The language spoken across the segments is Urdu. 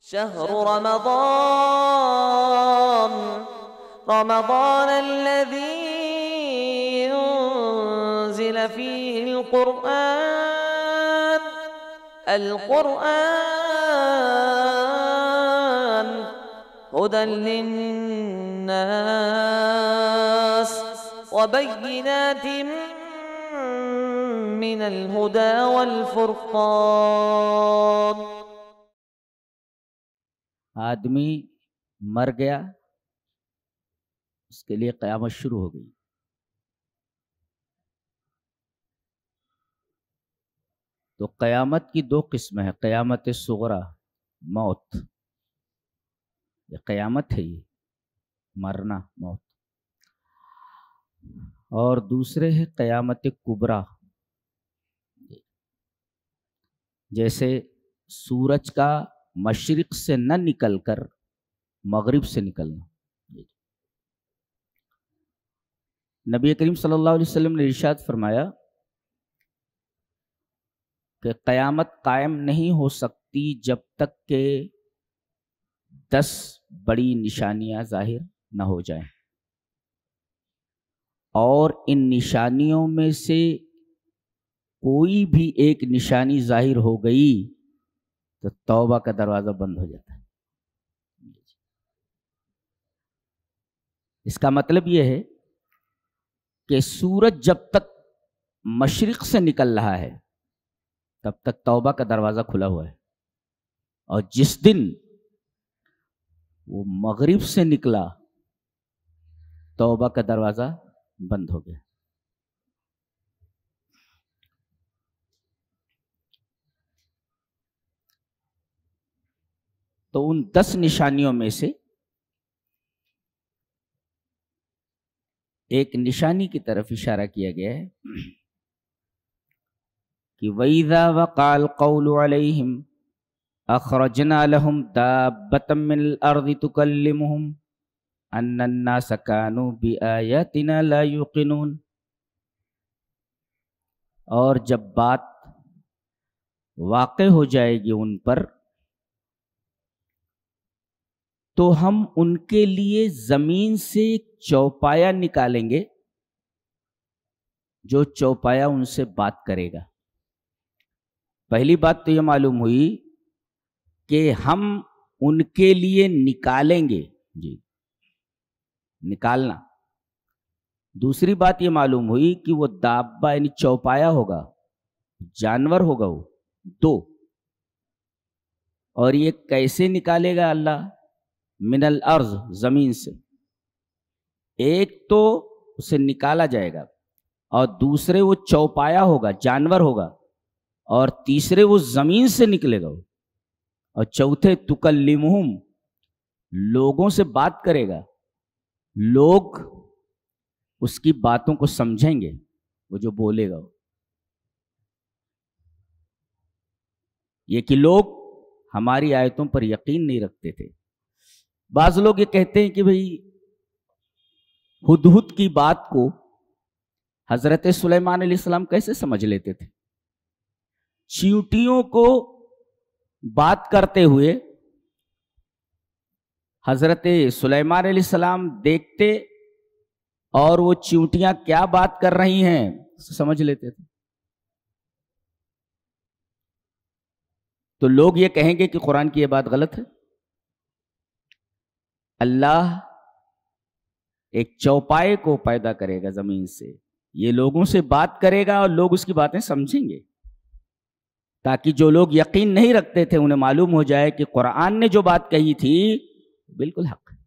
شهر رمضان الذي أنزل فيه القرآن هدى للناس وبينات من الهدى والفرقان. آدمی مر گیا، اس کے لیے قیامت شروع ہو گئی. تو قیامت کی دو قسمیں ہیں، قیامت صغری موت، یہ قیامت ہے، یہ مرنا موت، اور دوسرے ہے قیامت کبریٰ، جیسے سورج کا مشرق سے نہ نکل کر مغرب سے نکلنا. نبی کریم صلی اللہ علیہ وسلم نے ارشاد فرمایا کہ قیامت قائم نہیں ہو سکتی جب تک کہ 10 بڑی نشانیاں ظاہر نہ ہو جائیں، اور ان نشانیوں میں سے کوئی بھی ایک نشانی ظاہر ہو گئی تو توبہ کا دروازہ بند ہو جاتا ہے. اس کا مطلب یہ ہے کہ سورج جب تک مشرق سے نکل رہا ہے تب تک توبہ کا دروازہ کھلا ہوا ہے، اور جس دن وہ مغرب سے نکلا توبہ کا دروازہ بند ہو گیا. تو ان 10 نشانیوں میں سے ایک نشانی کی طرف اشارہ کیا گیا ہے کہ وَإِذَا وَقَعَ الْقَوْلُ عَلَيْهِمْ أَخْرَجْنَا لَهُمْ دَابَّةً مِّنَ الْأَرْضِ تُكَلِّمُهُمْ أَنَّ النَّاسَ كَانُوا بِآيَاتِنَا لَا يُوقِنُونَ. اور جب بات واقع ہو جائے گی ان پر تو ہم ان کے لیے زمین سے ایک چوپایا نکالیں گے جو چوپایا ان سے بات کرے گا. پہلی بات تو یہ معلوم ہوئی کہ ہم ان کے لیے نکالیں گے، جی نکالنا. دوسری بات یہ معلوم ہوئی کہ وہ دابہ یعنی چوپایا ہوگا، جانور ہوگا وہ 2. اور یہ کیسے نکالے گا اللہ؟ من الارض، زمین سے. ایک تو اسے نکالا جائے گا، اور دوسرے وہ چوپایا ہوگا، جانور ہوگا، اور تیسرے وہ زمین سے نکلے گا، اور چوتھے تکلمہم، لوگوں سے بات کرے گا، لوگ اس کی باتوں کو سمجھیں گے، وہ جو بولے گا. یہ کہ لوگ ہماری آیتوں پر یقین نہیں رکھتے تھے. بعض لوگ یہ کہتے ہیں کہ بھئی ہدہد کی بات کو حضرت سلیمان علیہ السلام کیسے سمجھ لیتے تھے؟ چیونٹیوں کو بات کرتے ہوئے حضرت سلیمان علیہ السلام دیکھتے اور وہ چیونٹیاں کیا بات کر رہی ہیں سمجھ لیتے تھے. تو لوگ یہ کہیں گے کہ قرآن کی یہ بات غلط ہے. اللہ ایک چوپائے کو پیدا کرے گا زمین سے، یہ لوگوں سے بات کرے گا اور لوگ اس کی باتیں سمجھیں گے، تاکہ جو لوگ یقین نہیں رکھتے تھے انہیں معلوم ہو جائے کہ قرآن نے جو بات کہی تھی بالکل حق ہے.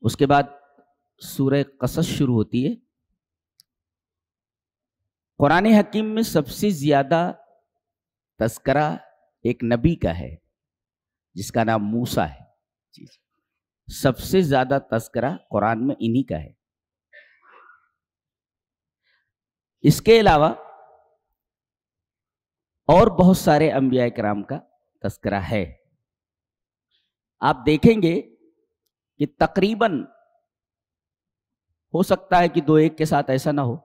اس کے بعد سورہ قصص شروع ہوتی ہے. قرآن حکیم میں سب سے زیادہ تذکرہ ایک نبی کا ہے جس کا نام موسیٰ ہے. سب سے زیادہ تذکرہ قرآن میں انہی کا ہے. اس کے علاوہ اور بہت سارے انبیاء کرام کا تذکرہ ہے. آپ دیکھیں گے کہ تقریباً ہو سکتا ہے کہ 2 ایک کے ساتھ ایسا نہ ہو،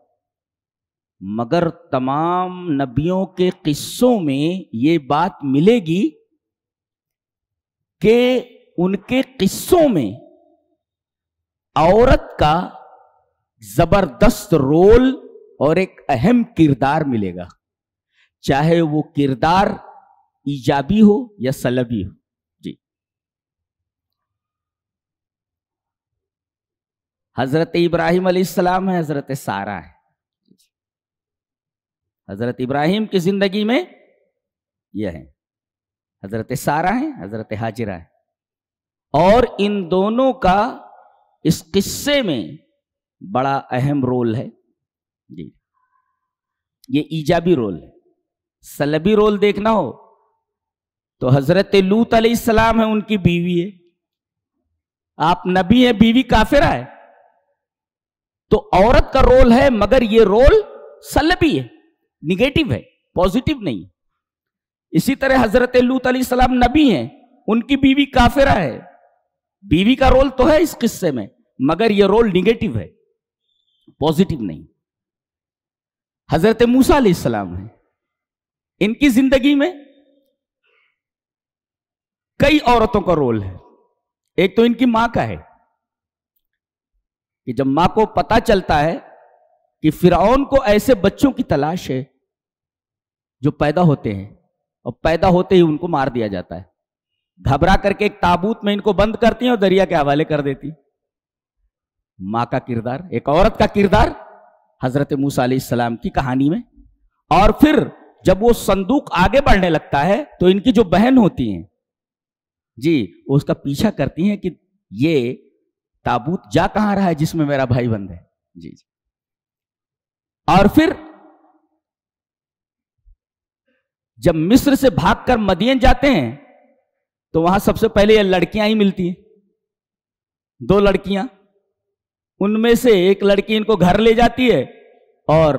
مگر تمام نبیوں کے قصوں میں یہ بات ملے گی کہ ان کے قصوں میں عورت کا زبردست رول اور ایک اہم کردار ملے گا، چاہے وہ کردار ایجابی ہو یا سلبی ہو۔ جی، حضرت ابراہیم علیہ السلام ہے، حضرت سارہ ہے۔ حضرت ابراہیم کی زندگی میں یہ ہے، حضرت سارہ ہیں، حضرت ہاجرہ ہے، اور ان دونوں کا اس قصے میں بڑا اہم رول ہے۔ جی، یہ ایجابی رول ہے۔ سلبی رول دیکھنا ہو تو حضرت لوط علیہ السلام ہے، ان کی بیوی ہے، آپ نبی ہیں، بیوی کافرہ ہے، تو عورت کا رول ہے، مگر یہ رول سلبی ہے، نگیٹو ہے، پوزیٹو نہیں۔ اسی طرح حضرت لوط علیہ السلام نبی ہیں، ان کی بیوی کافرہ ہے، بیوی کا رول تو ہے اس قصے میں، مگر یہ رول نگیٹو ہے، پوزیٹو نہیں۔ حضرت موسیٰ علیہ السلام ہیں، ان کی زندگی میں کئی عورتوں کا رول ہے۔ ایک تو ان کی ماں کا ہے کہ جب ماں کو پتا چلتا ہے کہ فرعون کو ایسے بچوں کی تلاش ہے جو پیدا ہوتے ہیں اور پیدا ہوتے ہی ان کو مار دیا جاتا ہے، گھبرا کر کے ایک تابوت میں ان کو بند کرتی ہیں اور دریا کے حوالے کر دیتی۔ ماں کا کردار، ایک عورت کا کردار حضرت موسیٰ علیہ السلام کی کہانی میں۔ اور پھر جب وہ صندوق آگے بڑھنے لگتا ہے تو ان کی جو بہن ہوتی ہیں جی، وہ اس کا پیچھا کرتی ہیں کہ یہ تابوت جا کہاں رہا ہے جس میں میرا بھائی بند ہے۔ جی جی، اور پھر جب مصر سے بھاگ کر مدین جاتے ہیں تو وہاں سب سے پہلے یہ لڑکیاں ہی ملتی ہیں، دو لڑکیاں، ان میں سے ایک لڑکی ان کو گھر لے جاتی ہے اور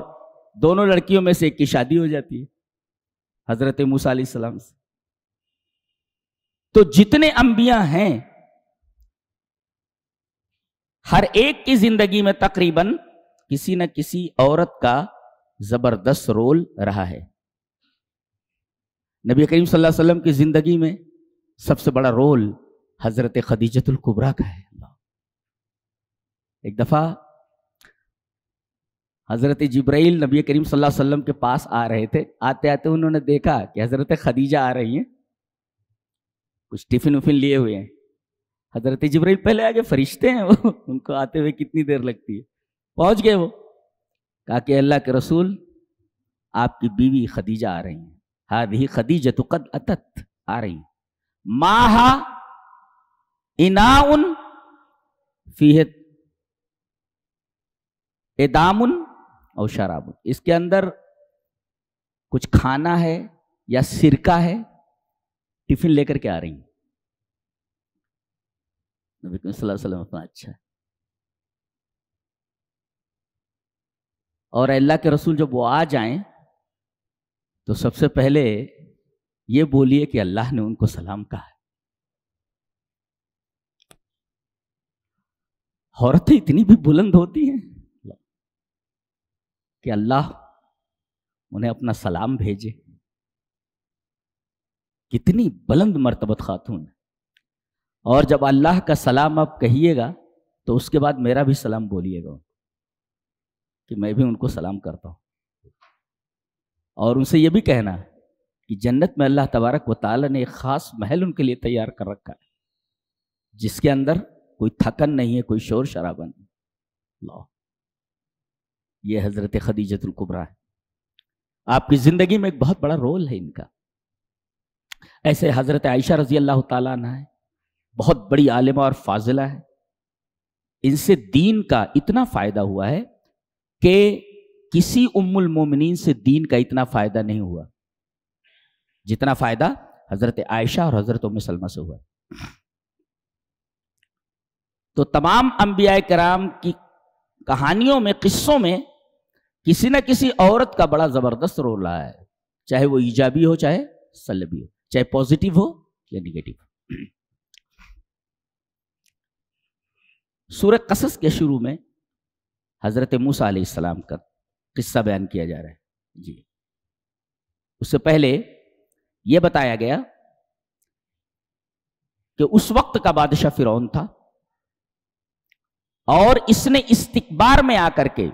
دونوں لڑکیوں میں سے ایک کی شادی ہو جاتی ہے حضرت موسیٰ علیہ السلام سے۔ تو جتنے انبیاء ہیں ہر ایک کی زندگی میں تقریباً کسی نہ کسی عورت کا زبردست رول رہا ہے۔ نبی کریم صلی اللہ علیہ وسلم کی زندگی میں سب سے بڑا رول حضرت خدیجۃ الکبریٰ کا ہے۔ ایک دفعہ حضرت جبرائیل نبی کریم صلی اللہ علیہ وسلم کے پاس آ رہے تھے، آتے آتے انہوں نے دیکھا کہ حضرت خدیجہ آ رہی ہیں، کچھ ٹفن وفن لیے ہوئے ہیں۔ حضرت جبرائیل پہلے آگے، فرشتے ہیں وہ، ان کو آتے ہوئے کتنی دیر لگتی ہے، پہنچ گئے وہ، کہا کہ اللہ کے رسول آپ کی بیوی خدیجہ آ رہی ہیں، ہذہ خدیجۃ قد اتت، آ رہی ہیں، ماہا اناء فیہ ادام اور شراب، اس کے اندر کچھ کھانا ہے یا سرکہ ہے، ٹفن لے کر کے آ رہی ہیں۔ نبی صلی اللہ علیہ وسلم اپنا اچھا ہے، اور اللہ کے رسول جب وہ آ جائیں تو سب سے پہلے یہ بولیے کہ اللہ نے ان کو سلام کہا ہے۔ عورتیں اتنی بھی بلند ہوتی ہیں کہ اللہ انہیں اپنا سلام بھیجے، کتنی بلند مرتبت خاتون ہے۔ اور جب اللہ کا سلام آپ کہیے گا تو اس کے بعد میرا بھی سلام بولیے گا کہ میں بھی ان کو سلام کرتا ہوں، اور ان سے یہ بھی کہنا کہ جنت میں اللہ تبارک و تعالیٰ نے ایک خاص محل ان کے لیے تیار کر رکھا ہے جس کے اندر کوئی تھکن نہیں ہے، کوئی شور شرابہ نہیں۔ اللہ، یہ حضرت خدیجۃ الکبریٰ ہے، آپ کی زندگی میں ایک بہت بڑا رول ہے ان کا۔ ایسے حضرت عائشہ رضی اللہ تعالیٰ عنہ ہے، بہت بڑی عالمہ اور فاضلہ ہے، ان سے دین کا اتنا فائدہ ہوا ہے کہ کسی ام المومنین سے دین کا اتنا فائدہ نہیں ہوا جتنا فائدہ حضرت عائشہ اور حضرت ام سلمہ سے ہوا۔ تو تمام انبیاء کرام کی کہانیوں میں، قصوں میں کسی نہ کسی عورت کا بڑا زبردست رول رہا ہے، چاہے وہ ایجابی ہو چاہے سلبی ہو، چاہے پازیٹیو ہو یا نیگیٹو۔ سورہ قصص کے شروع میں حضرت موسیٰ علیہ السلام کا قصہ بیان کیا جا رہا ہے جی. اس سے پہلے یہ بتایا گیا کہ اس وقت کا بادشاہ فرعون تھا اور اس نے استکبار میں آ کر کے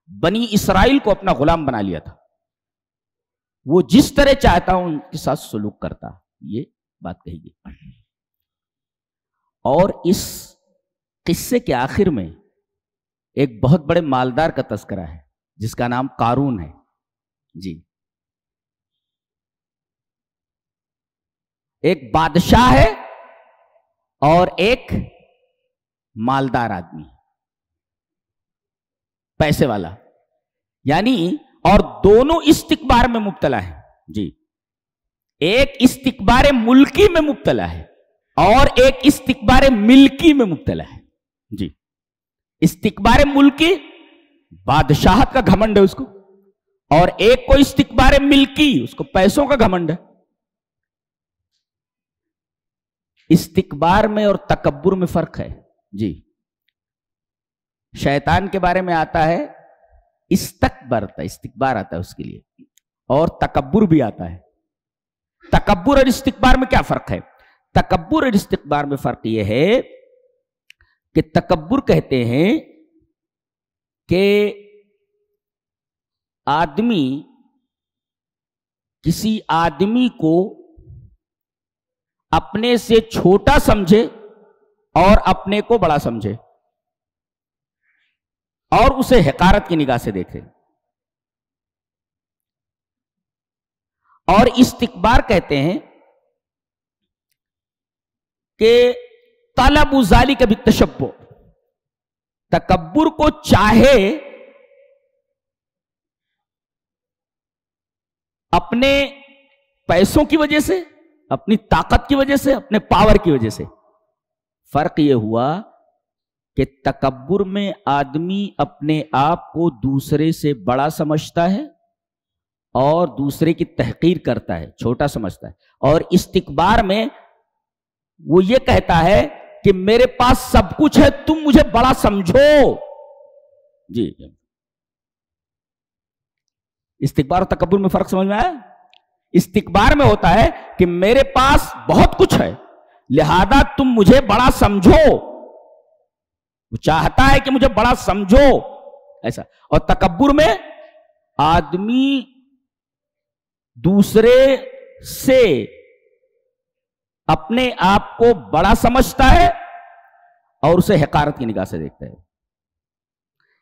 بنی اسرائیل کو اپنا غلام بنا لیا تھا. وہ جس طرح چاہتا ہوں ان کے ساتھ سلوک کرتا. یہ بات کہی گئی. اور اس قصے کے آخر میں ایک بہت بڑے مالدار کا تذکرہ ہے جس کا نام قارون ہے جی. ایک بادشاہ ہے اور ایک مالدار آدمی, پیسے والا, یعنی اور دونوں استکبار میں مبتلا ہے جی. ایک استکبار ملکی میں مبتلا ہے اور ایک استکبار ملکی میں مبتلا ہے جی. استکبار ملکی بادشاہت کا گھمنڈ ہے اس کو, اور ایک کو استکبار ملکی اس کو پیسوں کا گھمنڈ ہے. استکبار میں اور تکبر میں فرق ہے جی. شیطان کے بارے میں آتا ہے استکبار آتا ہے اس کے لیے, اور تکبر بھی آتا ہے. تکبر اور استکبار میں کیا فرق ہے؟ تکبر اور استکبار میں فرق یہ ہے کہ تکبر کہتے ہیں کہ آدمی کسی آدمی کو اپنے سے چھوٹا سمجھے اور اپنے کو بڑا سمجھے اور اسے حقارت کی نگاہ سے دیکھے. اور استکبار کہتے ہیں کہ طلب ذالک بالتشبع, تکبر کو چاہے اپنے پیسوں کی وجہ سے, اپنی طاقت کی وجہ سے, اپنے پاور کی وجہ سے. فرق یہ ہوا کہ تکبر میں آدمی اپنے آپ کو دوسرے سے بڑا سمجھتا ہے اور دوسرے کی تحقیر کرتا ہے, چھوٹا سمجھتا ہے. اور استکبار میں وہ یہ کہتا ہے کہ میرے پاس سب کچھ ہے, تم مجھے بڑا سمجھو جی. استکبار اور تکبر میں فرق سمجھ میں آیا؟ استکبار میں ہوتا ہے کہ میرے پاس بہت کچھ ہے لہذا تم مجھے بڑا سمجھو, وہ چاہتا ہے کہ مجھے بڑا سمجھو ایسا. اور تکبر میں آدمی دوسرے سے اپنے آپ کو بڑا سمجھتا ہے اور اسے حقارت کی نگاہ سے دیکھتا ہے.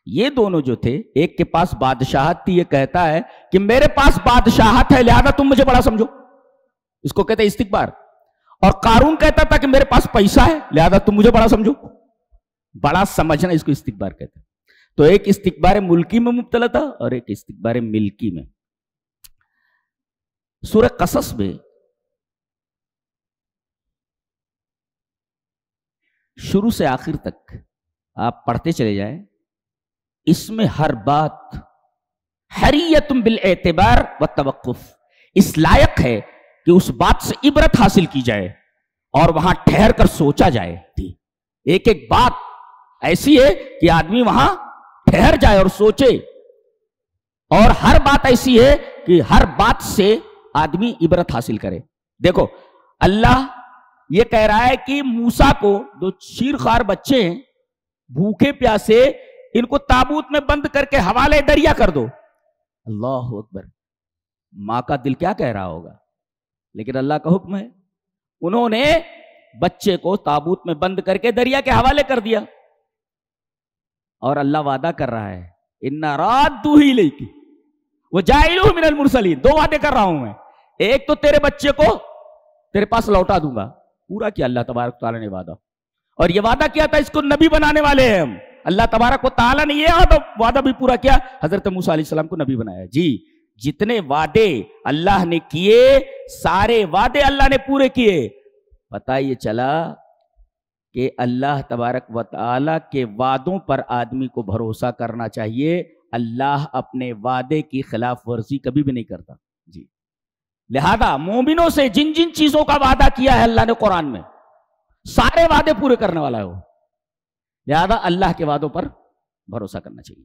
یہ دونوں جو تھے, ایک کے پاس بادشاہت تھی, یہ کہتا ہے کہ میرے پاس بادشاہت ہے لہذا تم مجھے بڑا سمجھو, اس کو کہتے ہیں استکبار. اور قارون کہتا تھا کہ میرے پاس پیسہ ہے لہذا تم مجھے بڑا سمجھو, بڑا سمجھنا اس کو استکبار کہتے ہیں. تو ایک استکبار ملکی میں مبتلا تھا اور ایک استکبار ملکی میں. سورہ قصص میں شروع سے آخر تک آپ پڑھتے چلے جائیں, اس میں ہر بات حریت بالاعتبار والتوقف, اس لائق ہے کہ اس بات سے عبرت حاصل کی جائے اور وہاں ٹھہر کر سوچا جائے. ایک ایک بات ایسی ہے کہ آدمی وہاں ٹھہر جائے اور سوچے, اور ہر بات ایسی ہے کہ ہر بات سے آدمی عبرت حاصل کرے. دیکھو اللہ یہ کہہ رہا ہے کہ موسیٰ کو دو شیرخوار بچے ہیں بھوکے پیاسے, ان کو تابوت میں بند کر کے حوالے دریا کر دو. اللہ اکبر, ماں کا دل کیا کہہ رہا ہوگا, لیکن اللہ کا حکم ہے. انہوں نے بچے کو تابوت میں بند کر کے دریا کے حوالے کر دیا, اور اللہ وعدہ کر رہا ہے اِنَّا رَادُّهُ إِلَيْكِ وَجَاعِلُهُ مِنَ الْمُرْسَلِينَ. دو وعدے کر رہا ہوں میں, ایک تو تیرے بچے کو تیرے پاس لوٹا دوں گا, پورا کیا اللہ تبارک تعالیٰ نے وعدہ, اور یہ وعدہ کیا تھا اس کو نبی بنانے والے ہیں ہم. اللہ تبارک و تعالیٰ نے یہ وعدہ بھی پورا کیا, حضرت موسیٰ علیہ السلام کو نبی بنایا. جی جتنے وعدے اللہ نے کیے سارے وعدے اللہ نے پورے کیے. پتہ یہ چلا کہ اللہ تبارک و تعالیٰ کے وعدوں پر آدمی کو بھروسہ کرنا چاہیے. اللہ اپنے وعدے کی خلاف ورزی کبھی بھی نہیں کرتا جی. لہذا مومنوں سے جن جن چیزوں کا وعدہ کیا ہے اللہ نے قرآن میں, سارے وعدے پورے کرنے والا ہے وہ. لہذا اللہ کے وعدوں پر بھروسہ کرنا چاہیے.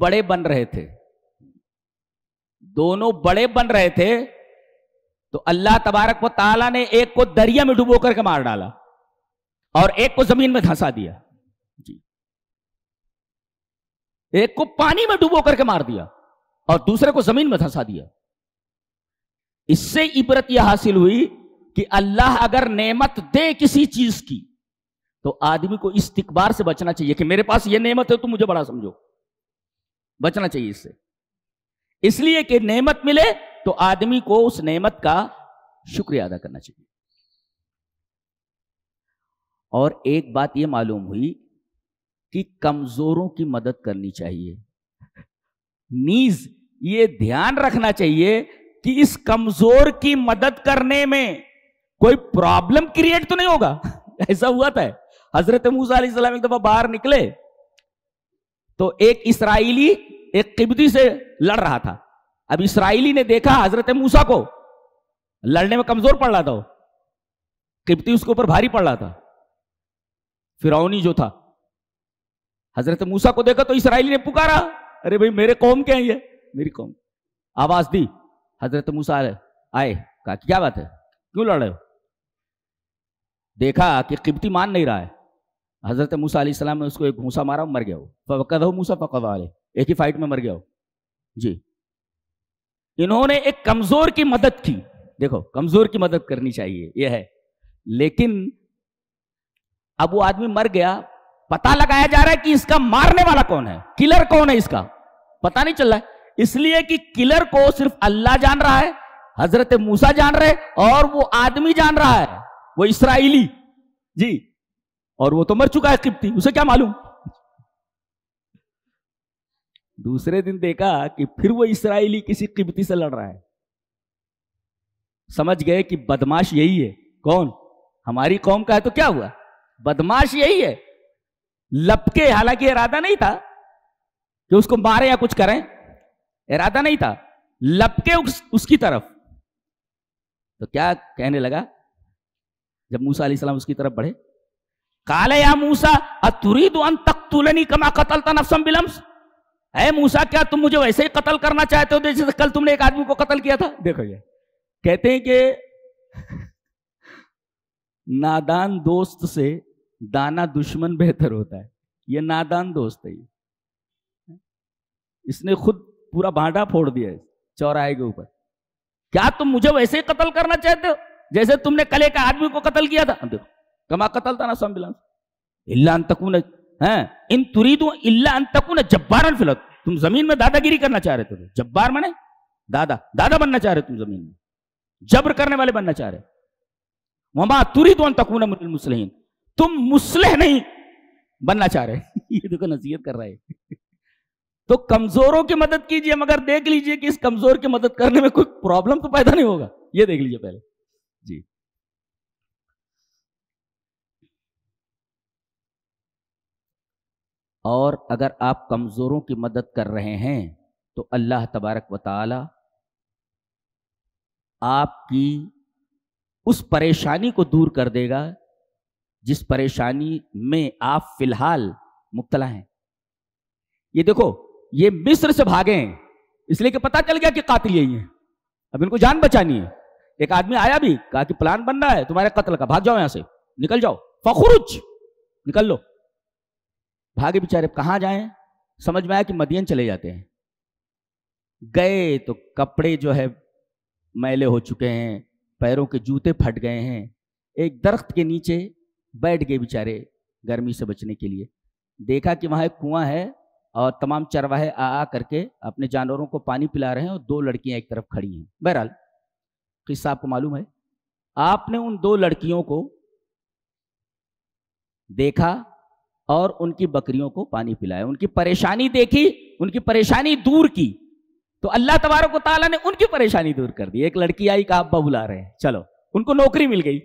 بڑے بن رہے تھے، دونوں بڑے بن رہے تھے، تو اللہ تبارک و تعالیٰ نے ایک کو دریا میں ڈبو کر کے مار ڈالا اور ایک کو زمین میں دھنسا دیا. جی، ایک کو پانی میں ڈبو کر کے مار دیا اور دوسرے کو زمین میں دھنسا دیا. اس سے عبرت یہ حاصل ہوئی کہ اللہ اگر نعمت دے کسی چیز کی تو آدمی کو استکبار سے بچنا چاہیے کہ میرے پاس یہ نعمت ہے تو مجھے بڑا سمجھو، بچنا چاہیے اس سے. اس لیے کہ نعمت ملے تو آدمی کو اس نعمت کا شکریہ ادا کرنا چاہیے. اور ایک بات یہ معلوم ہوئی کہ کمزوروں کی مدد کرنی چاہیے. نیز یہ دھیان رکھنا چاہیے کہ اس کمزور کی مدد کرنے میں کوئی پرابلم کریٹ تو نہیں ہوگا. ایسا ہوا تھا حضرت موسیٰ علیہ السلام ایک دفعہ باہر نکلے تو ایک اسرائیلی ایک قبطی سے لڑ رہا تھا. اب اسرائیلی نے دیکھا حضرت موسیٰ کو لڑنے میں کمزور پڑ رہا تھا، قبطی اس کے اوپر بھاری پڑ رہا تھا، فرعونی جو تھا. حضرت موسیٰ کو دیکھا تو اسرائیلی نے پکارا، ارے بھائی میرے قوم کے ہیں یہ، میری قوم. آواز دی، حضرت موسیٰ آئے، کہا کیا بات ہے، کیوں لڑ رہے ہو؟ دیکھا کہ قبطی مان نہیں رہا ہے. حضرت موسیٰ علیہ السلام نے اس کو ایک گھونسا مارا، مر گیا. فوقدہ موسیٰ فقضى علیہ، ایک ہی فائٹ میں مر گیا. جی، انہوں نے ایک کمزور کی مدد کی. دیکھو کمزور کی مدد کرنی چاہیے یہ ہے. لیکن اب وہ آدمی مر گیا، پتہ لگایا جا رہا ہے کہ اس کا مارنے والا کون ہے، کلر کون ہے، اس کا پتہ نہیں چل رہا ہے. اس لیے کہ کلر کو صرف اللہ جان رہا ہے، حضرت موسیٰ جان رہے، اور وہ آدمی جان رہا ہے، وہ اسرائیلی. جی، اور وہ تو مر چکا ہے قبطی، اسے کیا معلوم. دوسرے دن دیکھا کہ پھر وہ اسرائیلی کسی قبطی سے لڑ رہا ہے. سمجھ گئے کہ بدماش یہی ہے. کون؟ ہماری قوم کا ہے. تو کیا ہوا؟ بدماش یہی ہے. لپکے، حالانکہ ارادہ نہیں تھا کہ اس کو مارے یا کچھ کریں، ارادہ نہیں تھا، لپکے اس کی طرف. تو کیا کہنے لگا جب موسیٰ علیہ السلام اس کی طرف بڑھے؟ قال یا موسیٰ اتريد ان تقتلنی کما قتلت نفسا بالامس. اے موسیٰ کیا تم مجھے ویسے ہی قتل کرنا چاہتے ہو جیسے کل تم نے ایک آدمی کو قتل کیا تھا؟ دیکھو یہ کہتے ہیں کہ نادان دوست سے دانا دشمن بہتر ہوتا ہے. یہ نادان دوست ہے، اس نے خود پورا بانڈا پھوڑ دیا ہے چوراہے کے اوپر. کیا تم مجھے ویسے ہی قتل کرنا چاہتے ہو جیسے تم نے کل ایک آدمی کو قتل کیا تھا؟ دیکھو کما قتلتا نفسا بالامس الا ان تکون ان تريد الا ان تكون جبارا في الارض. تم زمین میں دادا گیری کرنا چاہ رہے تھے. جبار مانے دادا بننا چاہ رہے تم زمین میں، جبر کرنے والے بننا چاہ رہے. وما تريد ان تكون من المصلحين. تم مصلح نہیں بننا چاہ رہے. یہ دیکھو نصیحت کر رہا ہے. تو کمزوروں کی مدد کیجئے، مگر دیکھ لیجئے کہ اس کمزور کی مدد کرنے میں کوئی پرابلم تو پیدا نہیں ہوگا. یہ دیکھ لیجئے پہلے. جی، اور اگر آپ کمزوروں کی مدد کر رہے ہیں تو اللہ تبارک و تعالی آپ کی اس پریشانی کو دور کر دے گا جس پریشانی میں آپ فی الحال مبتلا ہیں. یہ دیکھو، یہ مصر سے بھاگے ہیں اس لیے کہ پتہ چل گیا کہ قاتل یہی ہیں، اب ان کو جان بچانی ہے. ایک آدمی آیا بھی، کہا کہ پلان بن رہا ہے تمہارے قتل کا، بھاگ جاؤ یہاں سے، نکل جاؤ، فخرج، نکل لو. بھاگے بیچارے، کہاں جائیں؟ سمجھ میں آیا کہ مدین چلے جاتے ہیں. گئے تو کپڑے جو ہے میلے ہو چکے ہیں، پیروں کے جوتے پھٹ گئے ہیں. ایک درخت کے نیچے بیٹھ گئے بیچارے گرمی سے بچنے کے لیے. دیکھا کہ وہاں ایک کنواں ہے اور تمام چرواہے آ کر کے اپنے جانوروں کو پانی پلا رہے ہیں اور دو لڑکیاں ایک طرف کھڑی ہیں. بہرحال قصہ آپ کو معلوم ہے. آپ نے ان دو لڑکیوں کو دیکھا اور ان کی بکریوں کو پانی پلایا، ان کی پریشانی دیکھی، ان کی پریشانی دور کی. تو اللہ تبارک و تعالیٰ نے ان کی پریشانی دور کر دی. ایک لڑکی آئی کہ ابا بلا رہے ہیں، چلو. ان کو نوکری مل گئی،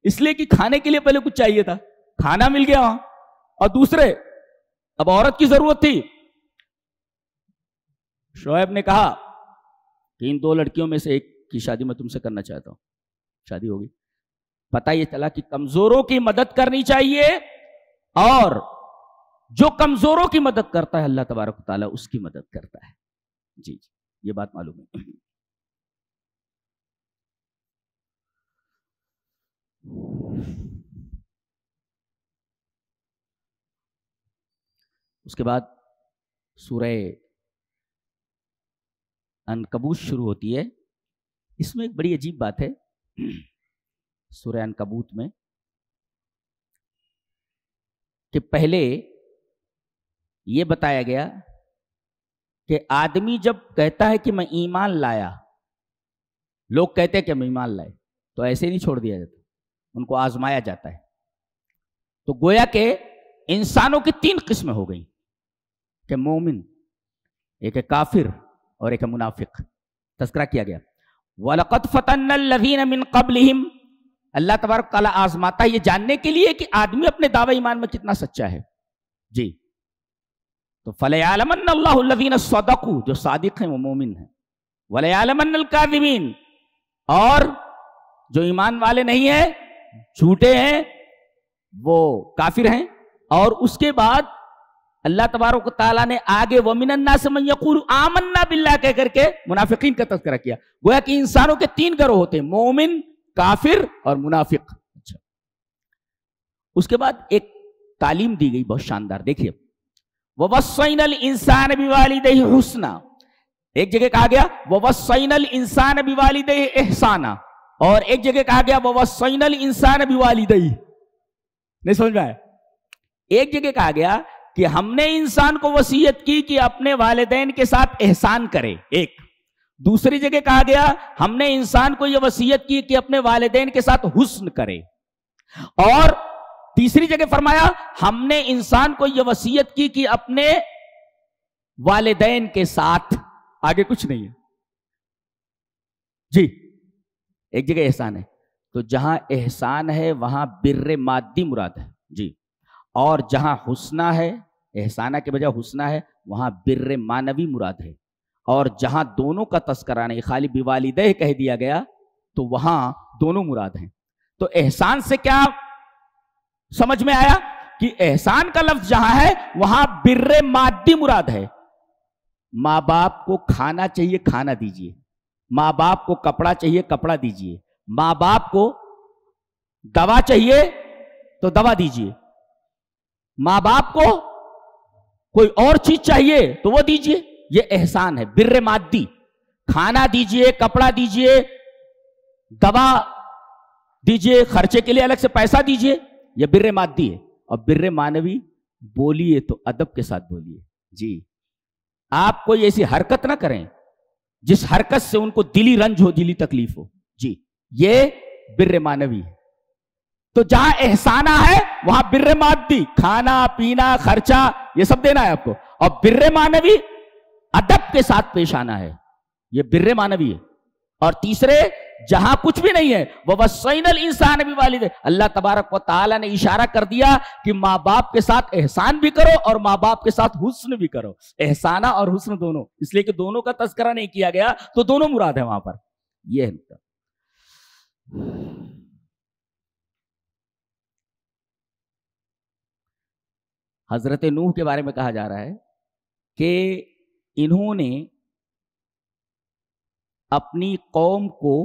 اس لیے کہ کھانے کے لیے پہلے کچھ چاہیے تھا، کھانا مل گیا وہاں. اور دوسرے، اب عورت کی ضرورت تھی. شعیب نے کہا کہ ان دو لڑکیوں میں سے ایک کی شادی میں تم سے کرنا چاہتا ہوں. شادی ہوگی. پتہ یہ چلا کہ کمزوروں کی مدد کرنی چاہیے، اور جو کمزوروں کی مدد کرتا ہے اللہ تبارک و تعالیٰ اس کی مدد کرتا ہے. جی یہ بات معلوم ہے. اس کے بعد سورہ عنکبوت شروع ہوتی ہے. اس میں ایک بڑی عجیب بات ہے سورہ عنکبوت میں کہ پہلے یہ بتایا گیا کہ آدمی جب کہتا ہے کہ میں ایمان لایا، لوگ کہتے ہیں کہ میں ایمان لائے، تو ایسے نہیں چھوڑ دیا جاتا، ان کو آزمایا جاتا ہے. تو گویا کہ انسانوں کی 3 قسمیں ہو گئیں کہ مومن، ایک ہے کافر اور ایک ہے منافق. تذکرہ کیا گیا وَلَقَدْ فَتَنَّا الَّذِينَ مِن قَبْلِهِمْ. اللہ تبارک تعالیٰ آزماتا ہے یہ جاننے کے لیے کہ آدمی اپنے دعوی ایمان میں کتنا سچا ہے. جی تو فَلَيَعْلَمَنَّ اللَّهُ الَّذِينَ صَدَقُوا، جو صادق ہیں وہ مومن ہیں، وَلَيَعْلَمَنَّ الْكَاذِبِينَ، اور جو ایمان والے نہیں ہیں، جھوٹے ہیں، وہ کافر ہیں. اور اس کے بعد اللہ تبارک و تعالیٰ نے آگے وَمِنَ النَّاسِ مَن يَقُولُ آمَنَّا بِاللَّهِ کہہ کر کے منافقین کا تذکرہ کیا. گویا کہ انسانوں کے 3 گروہ ہوتے ہیں، مومن، کافر اور منافق. اچھا، اس کے بعد ایک تعلیم دی گئی بہت شاندار. دیکھیے وَوَصَّيْنَا الْإِنسَانَ بِوَالِدَيْهِ حُسْنًا، ایک جگہ کہا گیا وَوَصَّيْنَا الْإِنسَانَ بِوَالِدَيْهِ إِحْسَانًا، اور ایک جگہ کہا گیا وَوَصَّيْنَا الْإِنسَانَ بِوَالِدَيْهِ. نہیں سمجھ میں آیا؟ ایک جگہ کہا گیا کہ ہم نے انسان کو وصیت کی کہ اپنے والدین کے ساتھ احسان کرے، ایک. دوسری جگہ کہا گیا ہم نے انسان کو یہ وصیت کی کہ اپنے والدین کے ساتھ حسن کرے. اور تیسری جگہ فرمایا ہم نے انسان کو یہ وصیت کی کہ اپنے والدین کے ساتھ، آگے کچھ نہیں ہے. جی ایک جگہ احسان ہے، تو جہاں احسان ہے وہاں بر مادی مراد ہے. جی اور جہاں حسنہ ہے، احسانہ کے بجائے حسنہ ہے، وہاں بر معنوی مراد ہے. اور جہاں دونوں کا تذکرہ نہیں، خالی بوالدہ کہہ دیا گیا، تو وہاں دونوں مراد ہیں. تو احسان سے کیا سمجھ میں آیا کہ احسان کا لفظ جہاں ہے وہاں بر مادی مراد ہے. ماں باپ کو کھانا چاہیے، کھانا دیجیے. ماں باپ کو کپڑا چاہیے، کپڑا دیجیے. ماں باپ کو دوا چاہیے تو دوا دیجیے. ماں باپ کو کوئی اور چیز چاہیے تو وہ دیجیے. یہ احسان ہے، بر مادی. کھانا دیجیے، کپڑا دیجیے، دوا دیجیے، خرچے کے لیے الگ سے پیسہ دیجیے، یہ بر مادی ہے. اور بر معنوی بولیے تو ادب کے ساتھ بولیے. جی آپ کوئی ایسی حرکت نہ کریں جس حرکت سے ان کو دلی رنج ہو، دلی تکلیف ہو. جی یہ بر معنوی ہے. تو جہاں احسانہ ہے وہاں بر مادی، کھانا پینا خرچہ یہ سب دینا ہے آپ کو. اور بر معنوی ادب کے ساتھ پیش آنا ہے، یہ بر معنوی ہے. اور تیسرے جہاں کچھ بھی نہیں ہے وَوَصَّيْنَا الْإِنسَانَ بِوَالِدَيْهِ، اللہ تبارک و تعالیٰ نے اشارہ کر دیا کہ ماں باپ کے ساتھ احسان بھی کرو اور ماں باپ کے ساتھ حسن بھی کرو. احسانہ اور حسن دونوں، اس لیے کہ دونوں کا تذکرہ نہیں کیا گیا تو دونوں مراد ہے وہاں پر. یہ ہے. حضرت نوح کے بارے میں کہا جا رہا ہے کہ انہوں نے اپنی قوم کو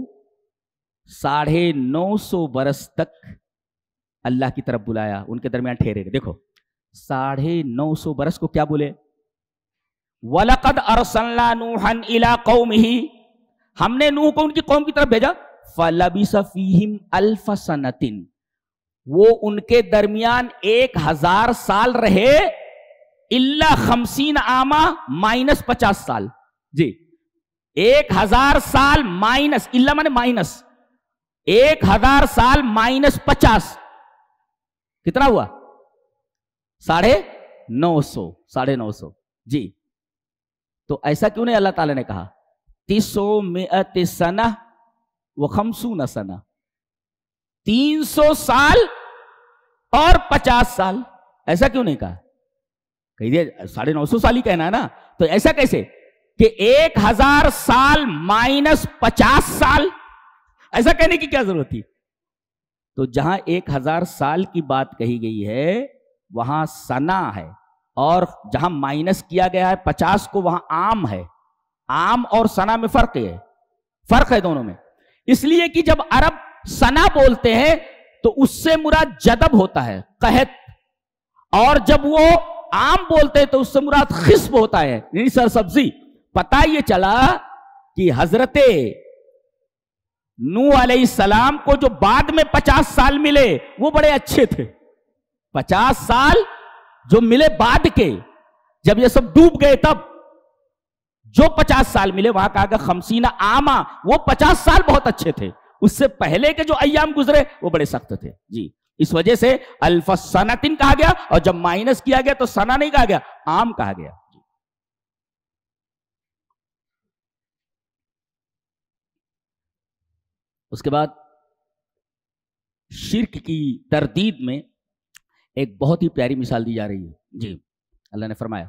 950 برس تک اللہ کی طرف بلایا، ان کے درمیان ٹھہرے. دیکھو 950 برس کو کیا بولے؟ وَلَقَدْ أَرْسَلْنَا نُوحًا إِلَىٰ قَوْمِهِ، ہم نے نوح کو ان کی قوم کی طرف بھیجا. فَلَبِثَ فِيهِمْ أَلْفَ سَنَةٍ، وہ ان کے درمیان 1000 سال رہے. الا 50 عامہ مائنس 50 سال. جی 1000 سال مائنس، الا مانے مائنس، 1000 سال مائنس 50 کتنا ہوا؟ 950. جی تو ایسا کیوں نہیں اللہ تعالیٰ نے کہا 300 سنہ و50 سنہ، 300 سال اور 50 سال. ایسا کیوں نہیں کہا؟ کہہ دیا 950 سال ہی کہنا ہے نا، تو ایسا کیسے کہ 1000 سال مائنس 50 سال، ایسا کہنے کی کیا ضرورت تھی؟ تو جہاں 1000 سال کی بات کہی گئی ہے وہاں سنا ہے، اور جہاں مائنس کیا گیا ہے 50 کو وہاں عام ہے. عام اور سنا میں فرق ہے دونوں میں. اس لیے کہ جب عرب سنا بولتے ہیں تو اس سے مراد جدب ہوتا ہے، قحط، اور جب وہ عام بولتے ہیں تو اس سے مراد خصب ہوتا ہے، یعنی سرسبزی. پتہ یہ چلا کہ حضرت نوح علیہ السلام کو جو بعد میں 50 سال ملے وہ بڑے اچھے تھے. 50 سال جو ملے بعد کے، جب یہ سب ڈوب گئے تب جو 50 سال ملے، وہاں کہا گیا 50 عاما، وہ 50 سال بہت اچھے تھے. اس سے پہلے کے جو ایام گزرے وہ بڑے سخت تھے. جی اس وجہ سے الف سنتن کہا گیا، اور جب مائنس کیا گیا تو سنا نہیں کہا گیا، عام کہا گیا. اس کے بعد شرک کی تردید میں ایک بہت ہی پیاری مثال دی جا رہی ہے. جی اللہ نے فرمایا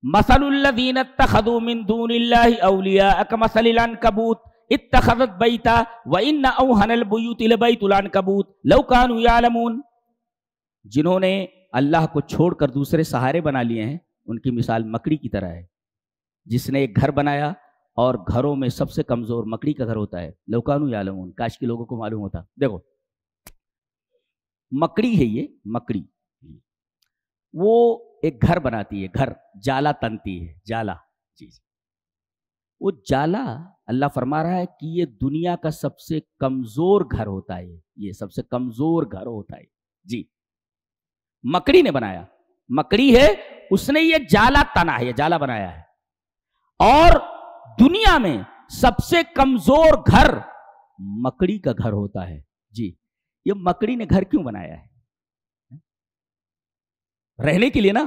مثل الذین اتخذوا من دون اللہ اولیاء کمثل العنکبوت اتخذت بیتا وان اوہن البیوت لبیت العنکبوت لو کانوا یعلمون. جنہوں نے اللہ کو چھوڑ کر دوسرے سہارے بنا لیے ہیں، ان کی مثال مکڑی کی طرح ہے جس نے ایک گھر بنایا، اور گھروں میں سب سے کمزور مکڑی کا گھر ہوتا ہے. لو کانوا یعلمون، کاش کے لوگوں کو معلوم ہوتا. دیکھو مکڑی ہے، یہ مکڑی وہ ایک گھر بناتی ہے، گھر جالا تنتی ہے، جالا. جی وہ جالا اللہ فرما رہا ہے کہ یہ دنیا کا سب سے کمزور گھر ہوتا ہے، یہ سب سے کمزور گھر ہوتا ہے. جی مکڑی نے بنایا، مکڑی ہے، اس نے یہ جالا تنا ہے، یہ جالا بنایا ہے. اور دنیا میں سب سے کمزور گھر مکڑی کا گھر ہوتا ہے. جی یہ مکڑی نے گھر کیوں بنایا ہے؟ رہنے کے لیے نا.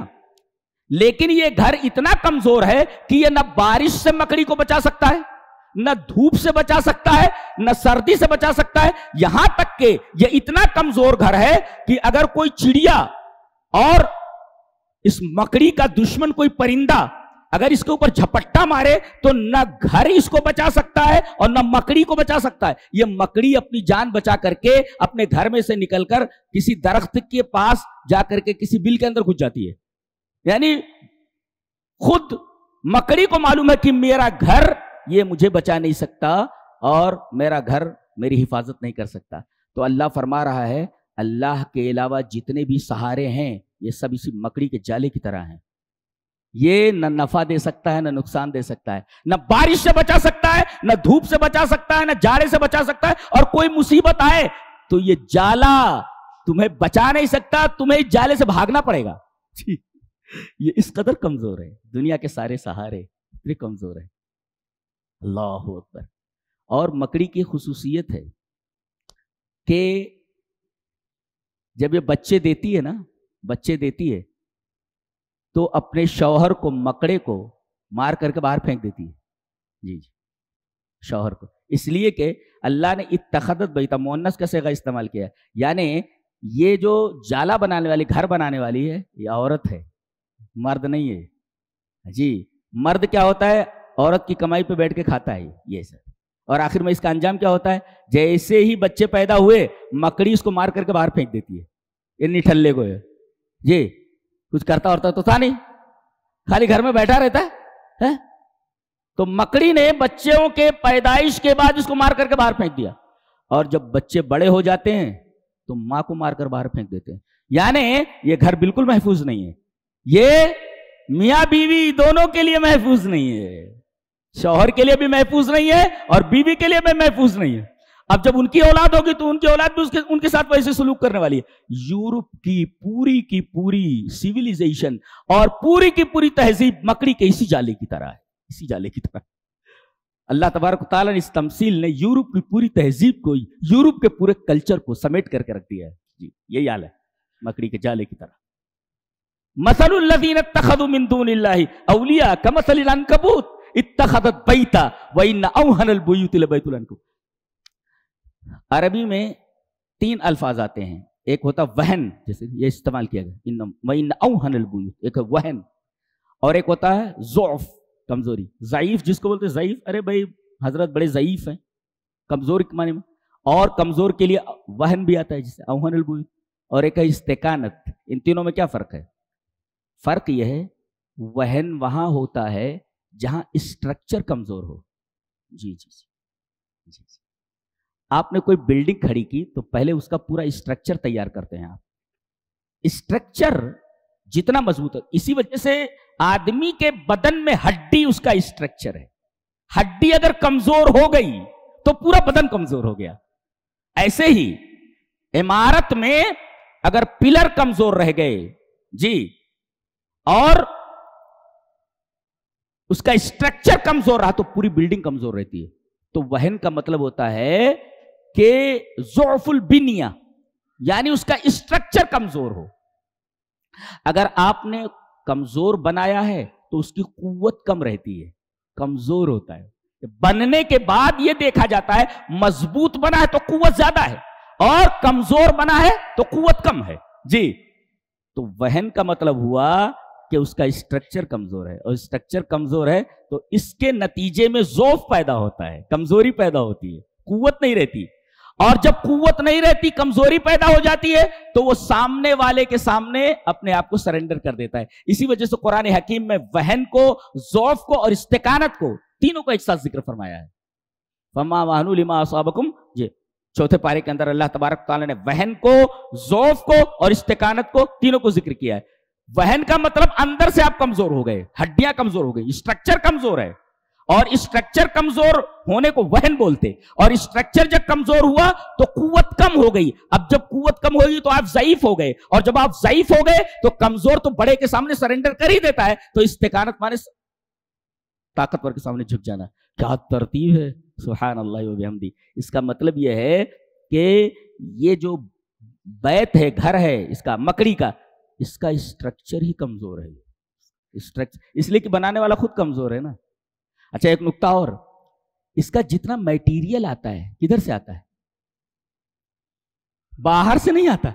لیکن یہ گھر اتنا کمزور ہے کہ یہ نہ بارش سے مکڑی کو بچا سکتا ہے، نہ دھوپ سے بچا سکتا ہے، نہ سردی سے بچا سکتا ہے. یہاں تک کہ یہ اتنا کمزور گھر ہے کہ اگر کوئی چڑیا اور اس مکڑی کا دشمن کوئی پرندہ اگر اس کے اوپر جھپٹا مارے تو نہ گھر اس کو بچا سکتا ہے اور نہ مکڑی کو بچا سکتا ہے. یہ مکڑی اپنی جان بچا کر کے اپنے گھر میں سے نکل کر کسی درخت کے پاس جا کر کے کسی بل کے اندر گھس جاتی ہے. یعنی خود مکڑی کو معلوم ہے کہ میرا گھر یہ مجھے بچا نہیں سکتا اور میرا گھر میری حفاظت نہیں کر سکتا. تو اللہ فرما رہا ہے اللہ کے علاوہ جتنے بھی سہارے ہیں یہ سب اسی مکڑی کے جالے کی طرح ہیں. یہ نہ نفع دے سکتا ہے نہ نقصان دے سکتا ہے، نہ بارش سے بچا سکتا ہے، نہ دھوپ سے بچا سکتا ہے، نہ جاڑے سے بچا سکتا ہے. اور کوئی مصیبت آئے تو یہ جالا تمہیں بچا نہیں سکتا، تمہیں اس جالے سے بھاگنا پڑے گا. یہ اس قدر کمزور ہے، دنیا کے سارے سہارے اتنے کمزور ہیں. اللہ اکبر. اور مکڑی کی خصوصیت ہے کہ جب یہ بچے دیتی ہے نا، بچے دیتی ہے تو اپنے شوہر کو، مکڑے کو مار کر کے باہر پھینک دیتی ہے. جی شوہر کو، اس لیے کہ اللہ نے اتخذت بیتا مؤنث کا صیغہ استعمال کیا ہے. یعنی یہ جو جالا بنانے والی، گھر بنانے والی ہے، یہ عورت ہے، مرد نہیں ہے. جی مرد کیا ہوتا ہے؟ عورت کی کمائی پہ بیٹھ کے کھاتا ہے یہ سب. اور آخر میں اس کا انجام کیا ہوتا ہے؟ جیسے ہی بچے پیدا ہوئے مکڑی اس کو مار کر کے باہر پھینک دیتی ہے. یہ نٹھلے کو ہے جی، کچھ کرتا ہوتا تو تھا نہیں، خالی گھر میں بیٹھا رہتا ہے. تو مکڑی نے بچوں کے پیدائش کے بعد اس کو مار کر کے باہر پھینک دیا، اور جب بچے بڑے ہو جاتے ہیں تو ماں کو مار کر باہر پھینک دیتے ہیں. یعنی یہ گھر بالکل محفوظ نہیں ہے، یہ میاں بیوی دونوں کے لیے محفوظ نہیں ہے، شوہر کے لیے بھی محفوظ نہیں ہے اور بیوی کے لیے بھی محفوظ نہیں ہے. اب جب ان کی اولاد ہوگی تو ان کی اولاد بھی ان کے ساتھ ویسے سلوک کرنے والی ہے. یورپ کی پوری سیویلائزیشن اور پوری کی پوری تہذیب مکڑی کے اسی جالے کی طرح ہے، اسی جالے کی طرح. اللہ تبارک و تعالیٰ نے اس تمثیل نے یورپ کی پوری تہذیب کو، یورپ کے پورے کلچر کو سمیٹ کر کے رکھ دیا ہے. جی یہی حال ہے مکڑی کے جالے کی طرح. مثل الذین اتخذوا من دون اللہ اولیاء کمثل العنکبوت اتخذت بیتا وان اوہن البیوت لبیت العنکبوت. عربی میں 3 الفاظ آتے ہیں. ایک ہوتا وہن، جیسے یہ استعمال کیا گیا وَإِنَّ أَوْهَنَ الْبُيُوتِ، ایک ہے وہن، اور ایک ہوتا ہے ضعف، کمزوری، ضعیف جس کو بولتے ہیں ضعیف، ارے بھائی حضرت بڑے ضعیف ہیں، کمزور کے معنی میں. اور کمزور کے لیے وہن بھی آتا ہے جسے اوہن البیوت، اور ایک ہے استقانت. ان تینوں میں کیا فرق ہے؟ فرق یہ ہے وہن وہاں ہوتا ہے جہاں اسٹرکچر کمزور ہو. جی جی جی جی. آپ نے کوئی بلڈنگ کھڑی کی تو پہلے اس کا پورا اسٹرکچر تیار کرتے ہیں آپ. اسٹرکچر جتنا مضبوط ہے، اسی وجہ سے آدمی کے بدن میں ہڈی اس کا اسٹرکچر ہے. ہڈی اگر کمزور ہو گئی تو پورا بدن کمزور ہو گیا. ایسے ہی عمارت میں اگر پلر کمزور رہ گئے جی اور اس کا اسٹرکچر کمزور رہا تو پوری بلڈنگ کمزور رہتی ہے. تو وہن کا مطلب ہوتا ہے کہ ضعف البنیہ، یعنی اس کا اسٹرکچر کمزور ہو. اگر آپ نے کمزور بنایا ہے تو اس کی قوت کم رہتی ہے، کمزور ہوتا ہے. بننے کے بعد یہ دیکھا جاتا ہے مضبوط بنا ہے تو قوت زیادہ ہے اور کمزور بنا ہے تو قوت کم ہے. جی تو وہن کا مطلب ہوا کہ اس کا اسٹرکچر کمزور ہے، اور اسٹرکچر کمزور ہے تو اس کے نتیجے میں ضعف پیدا ہوتا ہے، کمزوری پیدا ہوتی ہے، قوت نہیں رہتی. اور جب قوت نہیں رہتی، کمزوری پیدا ہو جاتی ہے تو وہ سامنے والے کے سامنے اپنے آپ کو سرنڈر کر دیتا ہے. اسی وجہ سے قرآن حکیم میں وہن کو، ضعف کو اور استقانت کو، تینوں کو ایک ساتھ ذکر فرمایا ہے. فما وہنوا لما اصابکم، جی چوتھے پارے کے اندر اللہ تبارک تعالیٰ نے وہن کو، ضعف کو اور استقانت کو، تینوں کو ذکر کیا ہے. وہن کا مطلب اندر سے آپ کمزور ہو گئے، ہڈیاں کمزور ہو گئی، اسٹرکچر کمزور ہے، اور اسٹرکچر کمزور ہونے کو وہن بولتے. اور اسٹرکچر جب کمزور ہوا تو قوت کم ہو گئی. اب جب قوت کم ہوگی تو آپ ضعیف ہو گئے، اور جب آپ ضعیف ہو گئے تو کمزور تو بڑے کے سامنے سرنڈر کر ہی دیتا ہے. تو استقامت مانے طاقتور کے سامنے جھک جانا. کیا ترتیب ہے، سبحان اللہ و بحمدی. اس کا مطلب یہ ہے کہ یہ جو بیت ہے، گھر ہے اس کا، مکڑی کا، اس کا اسٹرکچر ہی کمزور ہے. اس لیے کہ بنانے والا خود کمزور ہے نا. اچھا ایک نکتہ اور، اس کا جتنا میٹیریل آتا ہے کدھر سے آتا ہے؟ باہر سے نہیں آتا.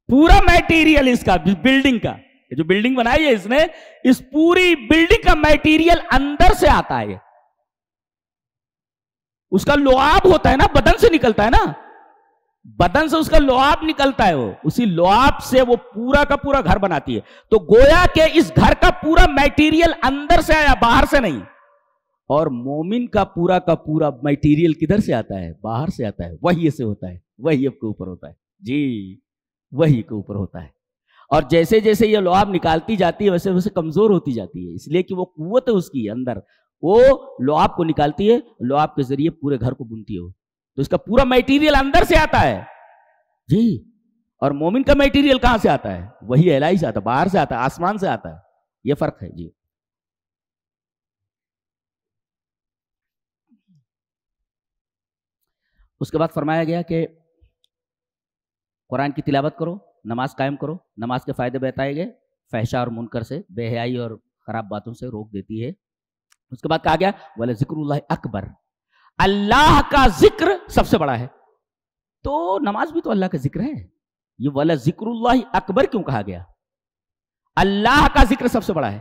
پورا میٹیریل اس کا، بلڈنگ کا، جو بلڈنگ بنائی ہے اس نے، اس پوری بلڈنگ کا میٹیریل اندر سے آتا ہے. اس کا لعاب ہوتا ہے نا، بدن سے نکلتا ہے نا، بدن سے اس کا لعاب نکلتا ہے. وہ اسی لعاب سے وہ پورا کا پورا گھر بناتی ہے. تو گویا کہ اس گھر کا پورا میٹیریل اندر سے آیا، باہر سے نہیں. اور مومن کا پورا میٹیریل کدھر سے آتا ہے؟ باہر سے آتا ہے، وحی سے ہوتا ہے، وحی کے اوپر ہوتا ہے. جی وحی کے اوپر ہوتا ہے. اور جیسے جیسے یہ لعاب نکالتی جاتی ہے ویسے ویسے کمزور ہوتی جاتی ہے. اس لیے کہ وہ قوت ہے اس کی اندر، وہ لعاب کو نکالتی ہے، لعاب کے ذریعے پورے گھر کو بنتی ہے. تو اس کا پورا میٹیریل اندر سے آتا ہے. جی اور مومن کا میٹیریل کہاں سے آتا ہے؟ وہی الہی سے آتا ہے، باہر سے آتا ہے، آسمان سے آتا ہے. یہ فرق ہے. جی اس کے بعد فرمایا گیا کہ قرآن کی تلاوت کرو، نماز قائم کرو. نماز کے فائدے بتائے گئے، فحشاء اور منکر سے، بے حیائی اور خراب باتوں سے روک دیتی ہے. اس کے بعد کہا گیا وَلَذِكْرُ اللَّهِ اکبر، اللہ کا ذکر سب سے بڑا ہے. تو نماز بھی تو اللہ کا ذکر ہے. یہ وَلَذِكْرُ اللَّهِ اکبر کیوں کہا گیا؟ اللہ کا ذکر سب سے بڑا ہے.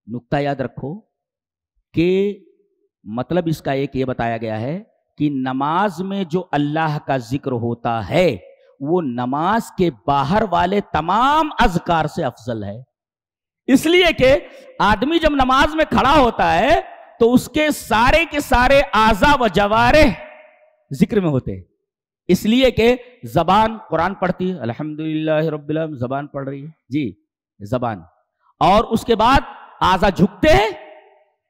نقطہ یاد رکھو کہ مطلب اس کا ایک یہ بتایا گیا ہے کہ نماز میں جو اللہ کا ذکر ہوتا ہے وہ نماز کے باہر والے تمام اذکار سے افضل ہے. اس لیے کہ آدمی جب نماز میں کھڑا ہوتا ہے تو اس کے سارے اعضاء و جوارح ذکر میں ہوتے ہیں. اس لیے کہ زبان قرآن پڑھتی ہے، الحمدللہ رب العالمین، زبان پڑھ رہی ہے. جی زبان. اور اس کے بعد اعضاء جھکتے ہیں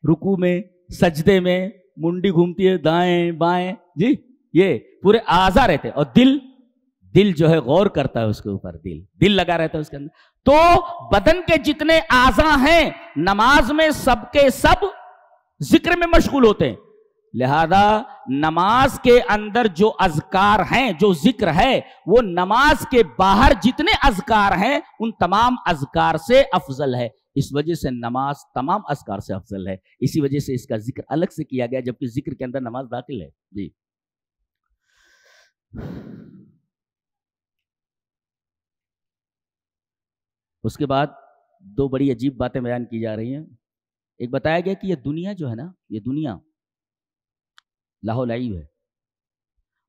رکوع میں، سجدے میں، منڈی گھومتی ہے دائیں بائیں. جی یہ پورے اعضاء رہتے ہیں. اور دل جو ہے غور کرتا ہے اس کے اوپر، دل لگا رہتا ہے اس کے اندر. تو بدن کے جتنے اعضاء ہیں نماز میں سب کے سب ذکر میں مشغول ہوتے ہیں. لہذا نماز کے اندر جو اذکار ہیں، جو ذکر ہے، وہ نماز کے باہر جتنے اذکار ہیں ان تمام اذکار سے افضل ہے. اس وجہ سے نماز تمام اذکار سے افضل ہے. اسی وجہ سے اس کا ذکر الگ سے کیا گیا، جبکہ ذکر کے اندر نماز داخل ہے. جی اس کے بعد دو بڑی عجیب باتیں بیان کی جا رہی ہیں. ایک بتایا گیا کہ یہ دنیا جو ہے نا، یہ دنیا لاہو لعیب ہے.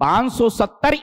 570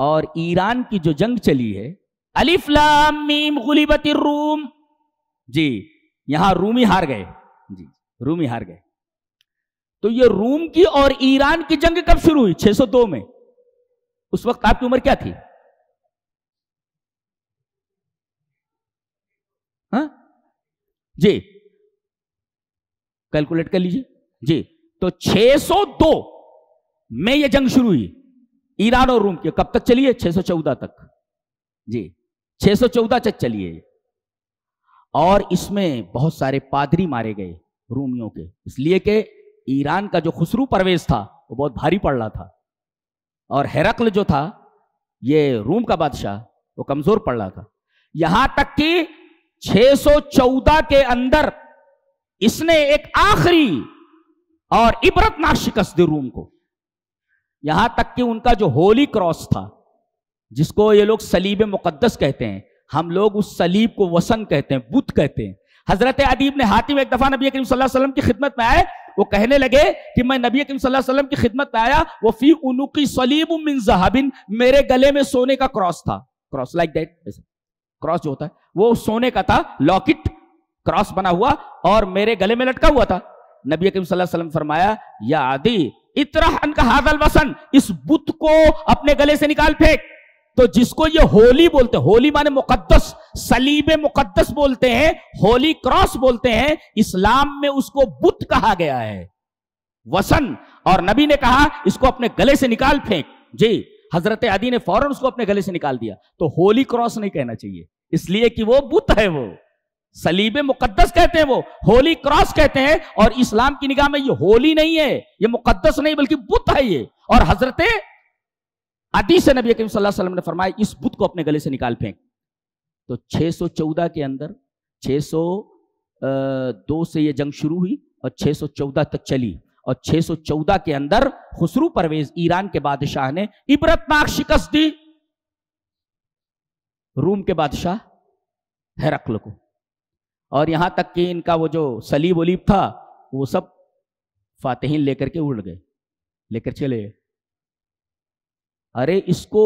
اور ایران کی جو جنگ چلی ہے، الف لام میم غلبت الروم، جی یہاں رومی ہار گئے، جی رومی ہار گئے. تو یہ روم کی اور ایران کی جنگ کب شروع ہوئی؟ 602 میں. اس وقت آپ کی عمر کیا تھی؟ ہاں جی کیلکولیٹ کر لیجئے. جی تو 602 میں یہ جنگ شروع ہوئی ایران اور روم کی. کب تک چلی ہے؟ 614 تک. جی 614 تک چلی ہے. اور اس میں بہت سارے پادری مارے گئے رومیوں کے، اس لیے کہ ایران کا جو خسرو پرویز تھا وہ بہت بھاری پڑ رہا تھا، اور ہرقل جو تھا یہ روم کا بادشاہ وہ کمزور پڑ رہا تھا. یہاں تک کہ 614 کے اندر اس نے ایک آخری اور عبرتناک شکست دی روم کو. یہاں تک کہ ان کا جو ہولی کراس تھا، جس کو یہ لوگ صلیب مقدس کہتے ہیں، ہم لوگ اس صلیب کو وثن کہتے ہیں، بت کہتے ہیں. حضرت عدی بن حاتم ایک دفعہ نبی کریم صلی اللہ علیہ وسلم کی خدمت میں آئے، وہ کہنے لگے کہ میں نبی کریم صلی اللہ علیہ وسلم کی خدمت میں آیا، وہ فی عنقی صلیب من ذہب، میرے گلے میں سونے کا کراس تھا. کراس لائک دیٹ، کراس جو ہوتا ہے وہ سونے کا تھا، لاکٹ کراس بنا ہوا اور میرے گلے میں لٹکا ہوا تھا. نبی کریم صلی اللہ علیہ وسلم فرمایا یا عدی اطرح عنک ھذا الوثن، اس بت کو اپنے گلے سے نکال پھینک. تو جس کو یہ ہولی بولتے ہیں، ہولی مانے مقدس، صلیب مقدس بولتے ہیں، ہولی کراس بولتے ہیں، اسلام میں اس کو بت کہا گیا ہے، وثن. اور نبی نے کہا اس کو اپنے گلے سے نکال پھینک. جی حضرت عدی نے فوراً اس کو اپنے گلے سے نکال دیا. تو ہولی کراس نہیں کہنا چاہیے، اس لیے کہ وہ بت ہے، وہ صلیب مقدس کہتے ہیں، وہ ہولی کراس کہتے ہیں. اور اسلام کی نگاہ میں یہ ہولی نہیں ہے، یہ مقدس نہیں بلکہ بت ہے یہ. اور حضرت عدی سے نبی کریم صلی اللہ علیہ وسلم نے فرمایا اس بت کو اپنے گلے سے نکال پھینک. تو 614 کے اندر 602 سے یہ جنگ شروع ہوئی اور 614 تک چلی. اور 614 کے اندر خسرو پرویز ایران کے بادشاہ نے عبرتناک شکست دی روم کے بادشاہ ہرقل کو. اور یہاں تک کہ ان کا وہ جو صلیب ولیب تھا وہ سب فاتحین لے کر کے اڑ گئے، لے کر چلے. ارے اس کو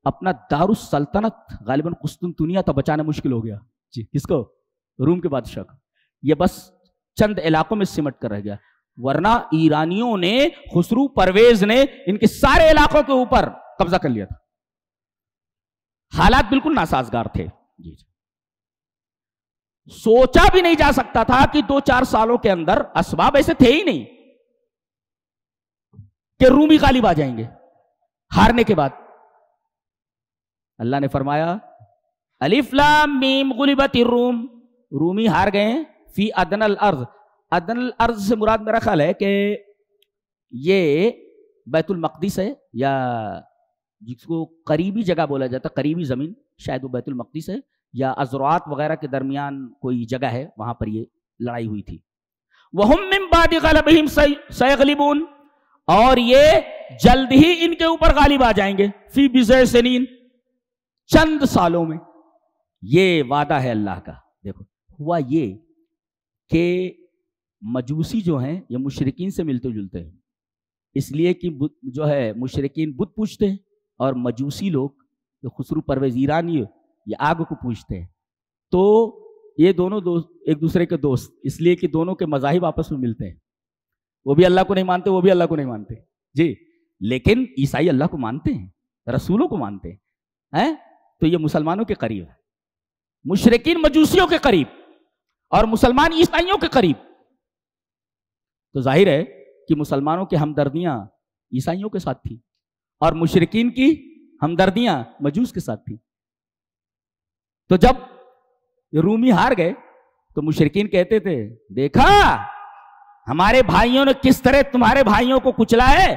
اپنا دارالسلطنت غالباً قسطنطنیہ تھا بچانا مشکل ہو گیا. جی کس کو؟ روم کے بادشاہ کو. یہ بس چند علاقوں میں سمٹ کر رہ گیا، ورنہ ایرانیوں نے، خسرو پرویز نے ان کے سارے علاقوں کے اوپر قبضہ کر لیا تھا. حالات بالکل ناسازگار تھے. جی سوچا بھی نہیں جا سکتا تھا کہ 2-4 سالوں کے اندر، اسباب ایسے تھے ہی نہیں کہ رومی غالب آ جائیں گے ہارنے کے بعد. اللہ نے فرمایا الف لام میم غلبت الروم، رومی ہار گئے ہیں فی ادن الارض. ادن الارض سے مراد میرا خیال ہے کہ یہ بیت المقدس ہے، یا جس کو قریبی جگہ بولا جاتا، قریبی زمین، شاید وہ بیت المقدس ہے یا ازروات وغیرہ کے درمیان کوئی جگہ ہے، وہاں پر یہ لڑائی ہوئی تھی. وَهُم مِّن بَعْدِ غَلَبِهِمْ سَيَغْلِبُونَ، اور یہ جلد ہی ان کے اوپر غالب آ جائیں گے. فی بضع سنین، چند سالوں میں. یہ وعدہ ہے اللہ کا. دیکھو ہوا یہ کہ مجوسی جو ہیں یہ مشرکین سے ملتے جلتے ہیں، اس لیے کہ جو ہے مشرکین بت پوجتے ہیں، اور مجوسی لوگ جو خسرو پرویز ایرانی یہ آگ کو پوجتے ہیں. تو یہ دونوں دوست ایک دوسرے کے دوست، اس لیے کہ دونوں کے مذاہب آپس میں ملتے ہیں. وہ بھی اللہ کو نہیں مانتے، وہ بھی اللہ کو نہیں مانتے. جی لیکن عیسائی اللہ کو مانتے ہیں، رسولوں کو مانتے ہیں. تو یہ مسلمانوں کے قریب ہے، مشرکین مجوسیوں کے قریب اور مسلمان عیسائیوں کے قریب. تو ظاہر ہے کہ مسلمانوں کی ہمدردیاں عیسائیوں کے ساتھ تھی اور مشرکین کی ہمدردیاں مجوس کے ساتھ تھی. تو جب رومی ہار گئے تو مشرکین کہتے تھے دیکھا ہمارے بھائیوں نے کس طرح تمہارے بھائیوں کو کچلا ہے،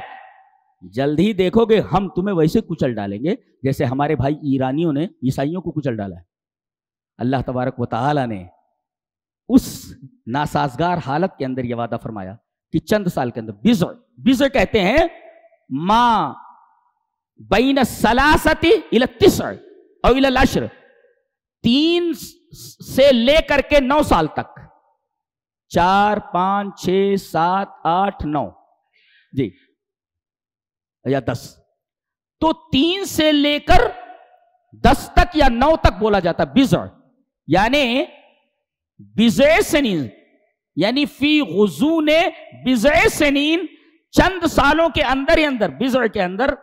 جلد ہی دیکھو گے ہم تمہیں ویسے کچل ڈالیں گے جیسے ہمارے بھائی ایرانیوں نے عیسائیوں کو کچل ڈالا ہے. اللہ تبارک و تعالی نے اس ناسازگار حالت کے اندر یہ وعدہ فرمایا کہ چند سال کے اندر بضع کہتے ہیں ما بین الثلاثۃ الی التسع او الی العشر، 3 سے لے کر کے 9 سال تک، 4 5 6 7 8 9 جی یا 10. تو 3 سے لے کر 10 تک یا 9 تک بولا جاتا بزع، یعنی بزع سنین، یعنی فی غضون بزع سنین، چند سالوں کے اندر ہی اندر، بزع کے اندر،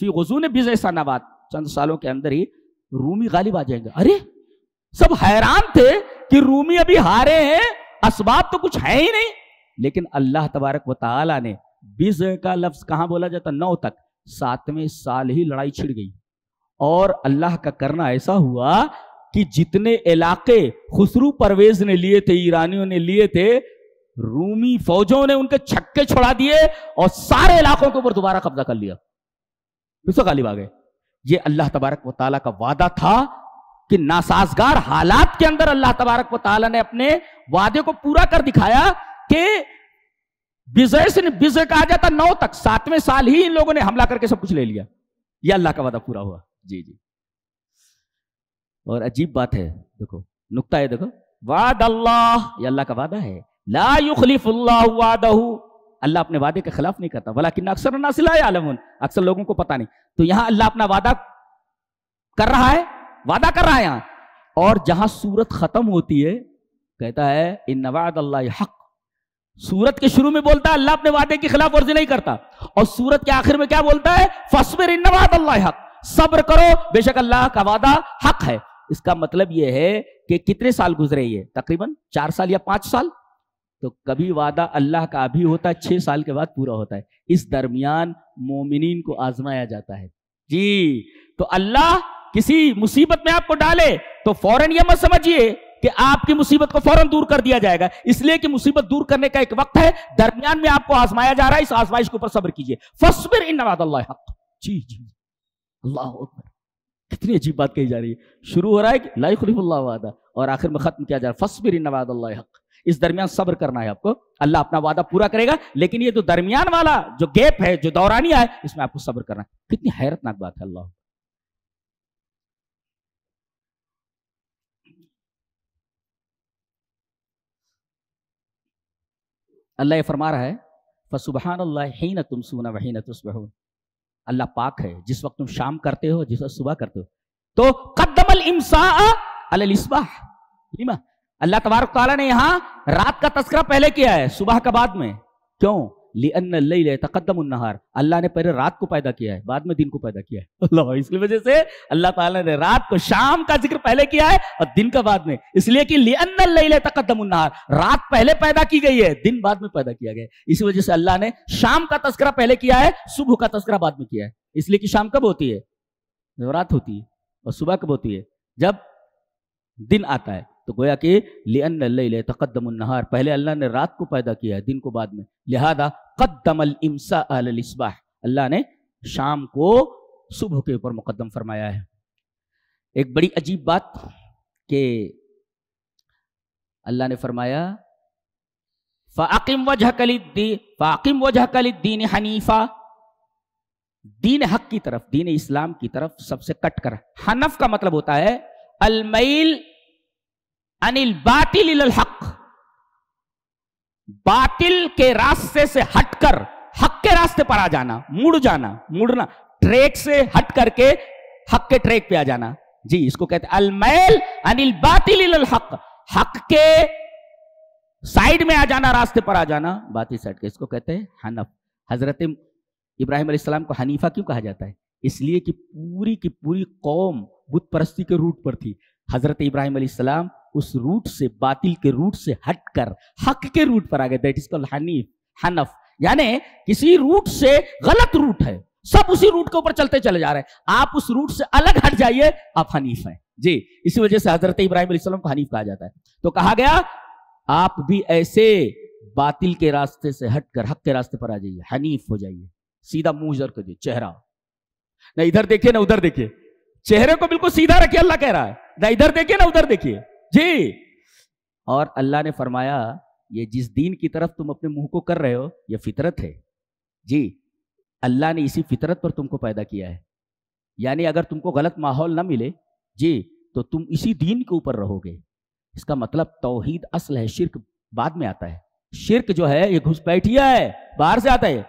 فی غضون بزع سنوات، چند سالوں کے اندر ہی رومی غالب آ جائیں گے۔ ارے سب حیران تھے کہ رومی ابھی ہارے ہیں، اسباب تو کچھ ہے ہی نہیں، لیکن اللہ تبارک و تعالی نے بزع کا لفظ کہاں بولا جاتا؟ 9 تک، 7ویں سال ہی لڑائی چھڑ گئی، اور اللہ کا کرنا ایسا ہوا کہ جتنے علاقے خسرو پرویز نے لیے تھے، ایرانیوں نے لیے تھے، رومی فوجوں نے ان کے چھکے چھڑا دیے اور سارے علاقوں کے اوپر دوبارہ قبضہ کر لیا، پھر سے غالب آ گئے۔ یہ اللہ تبارک و تعالیٰ کا وعدہ تھا کہ ناسازگار حالات کے اندر اللہ تبارک و تعالیٰ نے اپنے وعدے کو پورا کر دکھایا کہ بزع سے بزع کہا جاتا 9 تک، 7ویں سال ہی ان لوگوں نے حملہ کر کے سب کچھ لے لیا۔ یہ اللہ کا وعدہ پورا ہوا۔ جی جی، اور عجیب بات ہے، دیکھو نقطہ ہے، دیکھو وعد اللہ، یہ اللہ کا وعدہ ہے، لا یخلف اللہ وعدہ، اللہ اپنے وعدے کے خلاف نہیں کرتا، ولکن اکثر الناس لا یعلمون، اکثر لوگوں کو پتہ نہیں۔ تو یہاں اللہ اپنا وعدہ کر رہا ہے، وعدہ کر رہا ہے یہاں، اور جہاں سورت ختم ہوتی ہے کہتا ہے ان وعد اللہ حق۔ سورت کے شروع میں بولتا ہے اللہ اپنے وعدے کی خلاف ورزی نہیں کرتا، اور سورت کے آخر میں کیا بولتا ہے؟ فاصبر ان وعد اللہ حق، صبر کرو بے شک اللہ کا وعدہ حق ہے۔ اس کا مطلب یہ ہے کہ کتنے سال گزرے، یہ تقریباً 4 سال یا 5 سال، تو کبھی وعدہ اللہ کا ابھی ہوتا ہے 6 سال کے بعد پورا ہوتا ہے، اس درمیان مومنین کو آزمایا جاتا ہے۔ جی، تو اللہ کسی مصیبت میں آپ کو ڈالے تو فوراً یہ مت سمجھیے کہ آپ کی مصیبت کو فوراً دور کر دیا جائے گا، اس لیے کہ مصیبت دور کرنے کا ایک وقت ہے، درمیان میں آپ کو آزمایا جا رہا ہے، اس آزمائش کے اوپر صبر کیجئے۔ فاصبر ان وعد اللہ حق۔ جی جی، اللہ اکبر، کتنی عجیب بات کہی جا رہی ہے۔ شروع ہو رہا ہے کہ لا یخلف اللہ وعدہ، اور آخر میں ختم کیا جا رہا ہے فاصبر ان وعد اللہ حق۔ اس درمیان صبر کرنا ہے آپ کو، اللہ اپنا وعدہ پورا کرے گا، لیکن یہ جو درمیان والا جو گیپ ہے، جو دورانیہ ہے، اس میں آپ کو صبر کرنا ہے۔ کتنی حیرت ناک بات ہے۔ اللہ یہ فرما رہا ہے فسبحان اللہ حین تمسون وحین تصبحون، اللہ پاک ہے جس وقت تم شام کرتے ہو، جس وقت صبح کرتے ہو۔ تو قدم الامساء علی الاصباح، اللہ تبارک تعالیٰ نے یہاں رات کا تذکرہ پہلے کیا ہے صبح کا بعد میں، کیوں؟ لأن اللیل یتقدم النہار، اللہ نے پہلے رات کو پیدا کیا ہے، بعد میں دن کو پیدا کیا ہے۔ اللہ، اس کی وجہ سے اللہ تعالیٰ نے رات کو، شام کا ذکر پہلے کیا ہے اور دن کا بعد میں، اس لیے کہ لأن اللیل یتقدم النہار، رات پہلے پیدا کی گئی ہے، دن بعد میں پیدا کیا گیا ہے، اسی وجہ سے اللہ نے شام کا تذکرہ پہلے کیا ہے، صبح کا تذکرہ بعد میں کیا ہے، اس لیے کہ شام کب ہوتی ہے؟ جب رات ہوتی ہے، اور صبح کب ہوتی ہے؟ جب دن آتا ہے۔ تو گویا کہ لأن اللیل یتقدم النہار، پہلے اللہ نے رات کو پیدا کیا ہے، دن کو بعد میں، لہذا قدم الامساء علی الاصباح، اللہ نے شام کو صبح کے اوپر مقدم فرمایا ہے۔ ایک بڑی عجیب بات کہ اللہ نے فرمایا فَأَقِمْ وَجْهَكَ لِلدِّينِ حَنِيفًا، دین حق کی طرف، دین اسلام کی طرف سب سے کٹ کر۔ حنف کا مطلب ہوتا ہے المیل عن الباطل الی الحق، باطل کے راستے سے ہٹ کر حق کے راستے پر آ جانا، مڑنا، ٹریک سے ہٹ کر کے حق کے ٹریک پہ آ جانا۔ جی، اس کو کہتے ہیں المیل عن الباطل الی الحق، حق کے سائیڈ میں آ جانا، راستے پر آ جانا، باطل سائیڈ کے، اس کو کہتے ہیں حنف۔ حضرت ابراہیم علیہ السلام کو حنیفہ کیوں کہا جاتا ہے؟ اس لیے کہ پوری کی پوری قوم بت پرستی کے روٹ پر تھی، حضرت ابراہیم علیہ السلام اس روٹ سے، باطل کے روٹ سے ہٹ کر حق کے روٹ پر آ گئے، دیٹ از کالڈ حنف، یعنی کسی روٹ سے، غلط روٹ ہے، سب اسی روٹ کے اوپر چلتے چلے جا رہے ہیں، آپ اس روٹ سے الگ ہٹ جائیے، آپ حنیف ہیں۔ جی، اسی وجہ سے حضرت ابراہیم علیہ السلام کو حنیف کہا جاتا ہے۔ تو کہا گیا آپ بھی ایسے باطل کے راستے سے ہٹ کر حق کے راستے پر آ جائیے، حنیف ہو جائیے، سیدھا منہ ادھر کریے، چہرہ نہ ادھر دیکھیے نہ ادھر دیکھیے، چہرے کو بالکل سیدھا رکھیے، اللہ کہہ رہا ہے، نہ ادھر دیکھیے نہ ادھر دیکھیے۔ جی، اور اللہ نے فرمایا یہ جس دین کی طرف تم اپنے منہ کو کر رہے ہو یہ فطرت ہے۔ جی، اللہ نے اسی فطرت پر تم کو پیدا کیا ہے، یعنی اگر تم کو غلط ماحول نہ ملے جی تو تم اسی دین کے اوپر رہو گے۔ اس کا مطلب توحید اصل ہے، شرک بعد میں آتا ہے۔ شرک جو ہے یہ گھسپیٹھیا ہے، باہر سے آتا ہے،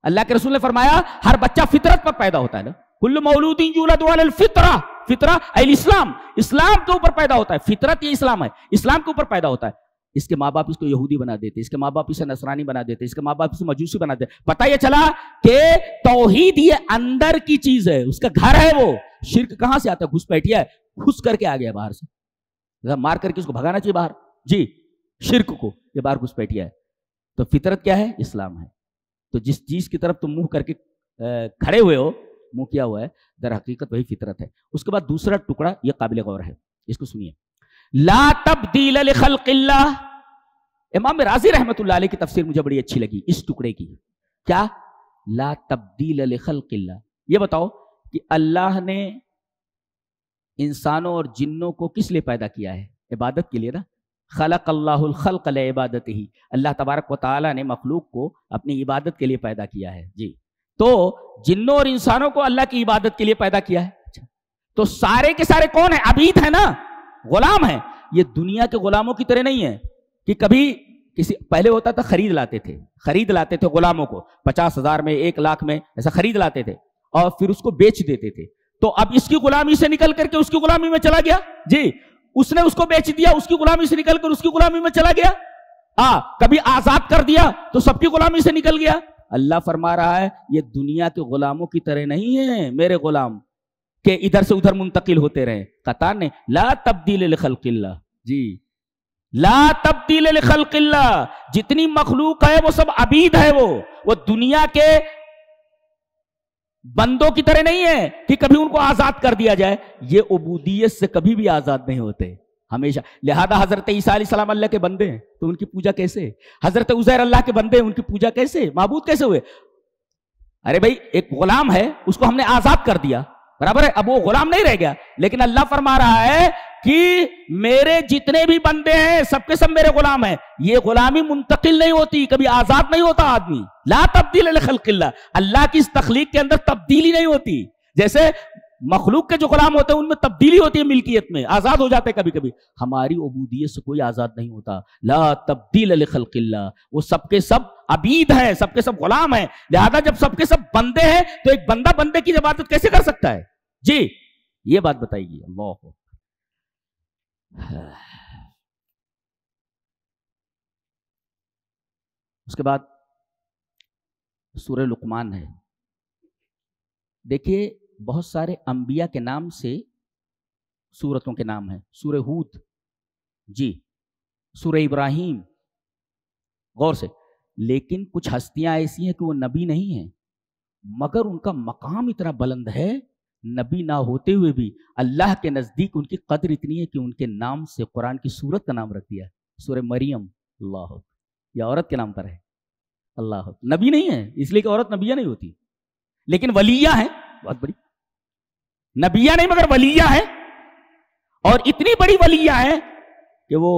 اللہ کے رسول نے فرمایا ہر بچہ فطرت پر پیدا ہوتا ہے نا، کل مولود یولد علی الفطرہ، فطرہ الاسلام، اسلام کے اوپر پیدا ہوتا ہے، فطرت یہ اسلام ہے، اسلام کے اوپر پیدا ہوتا ہے. اس کے ماں باپ اس کو یہودی بنا دیتے، اس کے ماں باپ اسے نصرانی بنا دیتے، اس کے ماں باپ اسے مجوسی بنا دیتے. پتہ یہ چلا کہ توحید یہ اندر کی چیز ہے، اس کا گھر ہے. وہ شرک کہاں سے آتا ہے؟ گھس بیٹھیا ہے، گھس کر کے آ گیا باہر سے، مار کر کے اس کو بھگانا چاہیے باہر. جی شرک کو یہ باہر گھس بیٹھیا ہے. تو فطرت کیا ہے؟ اسلام ہے. تو جس چیز کی طرف تم منہ کر کے کھڑے ہوئے ہو، منہ کیا ہوا ہے، در حقیقت وہی فطرت ہے. اس کے بعد دوسرا ٹکڑا یہ قابل غور ہے، اس کو سنیے. لا تبدیل لخلق اللہ. امام راضی رحمت اللہ علیہ کی تفسیر مجھے بڑی اچھی لگی اس ٹکڑے کی. کیا؟ لا تبدیل لخلق اللہ. یہ بتاؤ کہ اللہ نے انسانوں اور جنوں کو کس لیے پیدا کیا ہے؟ عبادت کے لیے نا. خلق اللہ الخلق لعبادتہ، اللہ تبارک و تعالیٰ نے مخلوق کو اپنی عبادت کے لیے پیدا کیا ہے. جی تو جنوں اور انسانوں کو اللہ کی عبادت کے لیے پیدا کیا ہے. تو سارے کے سارے کون ہیں؟ عبید ہیں نا، غلام ہیں. یہ دنیا کے غلاموں کی طرح نہیں ہے کہ کبھی کسی پہلے ہوتا تھا خرید لاتے تھے غلاموں کو 50,000 میں 1,00,000 میں ایسا خرید لاتے تھے اور پھر اس کو بیچ دیتے تھے. تو اب اس کی غلامی سے نکل کر کے اس کی غلامی میں چلا گیا. جی اس نے اس کو بیچ دیا، اس کی غلامی سے نکل کر اس کی غلامی میں چلا گیا. کبھی آزاد کر دیا تو سب کی غلامی سے نکل گیا. اللہ فرما رہا ہے یہ دنیا کے غلاموں کی طرح نہیں ہے میرے غلام کہ ادھر سے ادھر منتقل ہوتے رہے. قطان نے لا تبدیل لخلق اللہ. جی لا تبدیل لخلق اللہ. جتنی مخلوق ہے وہ سب عبید ہے. وہ دنیا کے بندوں کی طرح نہیں ہے کہ کبھی ان کو آزاد کر دیا جائے. یہ عبودیت سے کبھی بھی آزاد نہیں ہوتے ہمیشہ. لہذا حضرت عیسیٰ علیہ السلام اللہ کے بندے ہیں تو ان کی پوجا کیسے؟ حضرت عزیر اللہ کے بندے ہیں، ان کی پوجا کیسے؟ معبود کیسے ہوئے؟ ارے بھائی ایک غلام ہے، اس کو ہم نے آزاد کر دیا، برابر ہے، اب وہ غلام نہیں رہ گیا. لیکن اللہ فرما رہا ہے کہ میرے جتنے بھی بندے ہیں سب کے سب میرے غلام ہیں. یہ غلامی منتقل نہیں ہوتی، کبھی آزاد نہیں ہوتا آدمی. لا تبدیل لخلق اللہ. اللہ کی اس تخلیق کے اندر تبدیلی نہیں ہوتی. جیسے مخلوق کے جو غلام ہوتے ہیں ان میں تبدیلی ہوتی ہے، ملکیت میں آزاد ہو جاتے کبھی کبھی. ہماری عبودیت سے کوئی آزاد نہیں ہوتا. لا تبدیل لخلق اللہ. وہ سب کے سب عبید ہیں، سب کے سب غلام ہیں. لہذا جب سب کے سب بندے ہیں تو ایک بندہ بندے کی عبادت کیسے کر سکتا ہے؟ جی یہ بات بتائیے. اللہ اس کے بعد سورہ لقمان ہے. دیکھیے بہت سارے انبیاء کے نام سے سورتوں کے نام ہیں. سورہ ہود، جی سورہ ابراہیم، غور سے. لیکن کچھ ہستیاں ایسی ہیں کہ وہ نبی نہیں ہیں مگر ان کا مقام اتنا بلند ہے، نبی نہ ہوتے ہوئے بھی اللہ کے نزدیک ان کی قدر اتنی ہے کہ ان کے نام سے قرآن کی سورت کا نام رکھ دیا. سورہ مریم. اللہ، یہ عورت کے نام پر ہے. اللہ، نبی نہیں ہے اس لیے کہ عورت نبیہ نہیں ہوتی، لیکن ولیہ ہیں، بہت بڑی نبیہ نہیں مگر ولیہ ہیں. اور اتنی بڑی ولیہ ہیں کہ وہ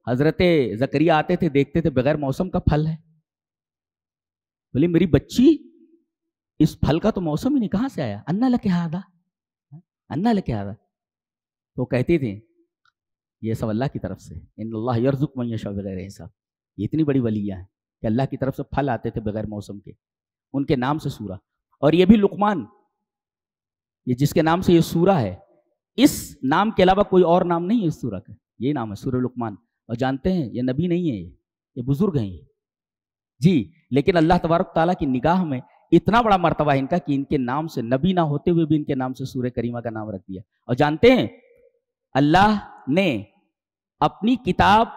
حضرت زکریا آتے تھے، دیکھتے تھے بغیر موسم کا پھل ہے. بولے میری بچی اس پھل کا تو موسم ہی نہیں، کہاں سے آیا؟ انا لک ھذا، انا لک ھذا. تو کہتے تھے یہ سب اللہ کی طرف سے، ان اللہ یرزق من یشاء بغیر حساب. یہ اتنی بڑی ولیہ ہیں کہ اللہ کی طرف سے پھل آتے تھے بغیر موسم کے، ان کے نام سے سورہ. اور یہ بھی لقمان، یہ جس کے نام سے یہ سورہ ہے، اس نام کے علاوہ کوئی اور نام نہیں ہے اس سورہ کا، یہ نام ہے سورہ لقمان. اور جانتے ہیں یہ نبی نہیں ہے، یہ بزرگ ہیں جی. لیکن اللہ تبارک تعالیٰ کی نگاہ میں اتنا بڑا مرتبہ ہے ان کا کہ ان کے نام سے، نبی نہ ہوتے ہوئے بھی ان کے نام سے سورہ کریمہ کا نام رکھ دیا. اور جانتے ہیں اللہ نے اپنی کتاب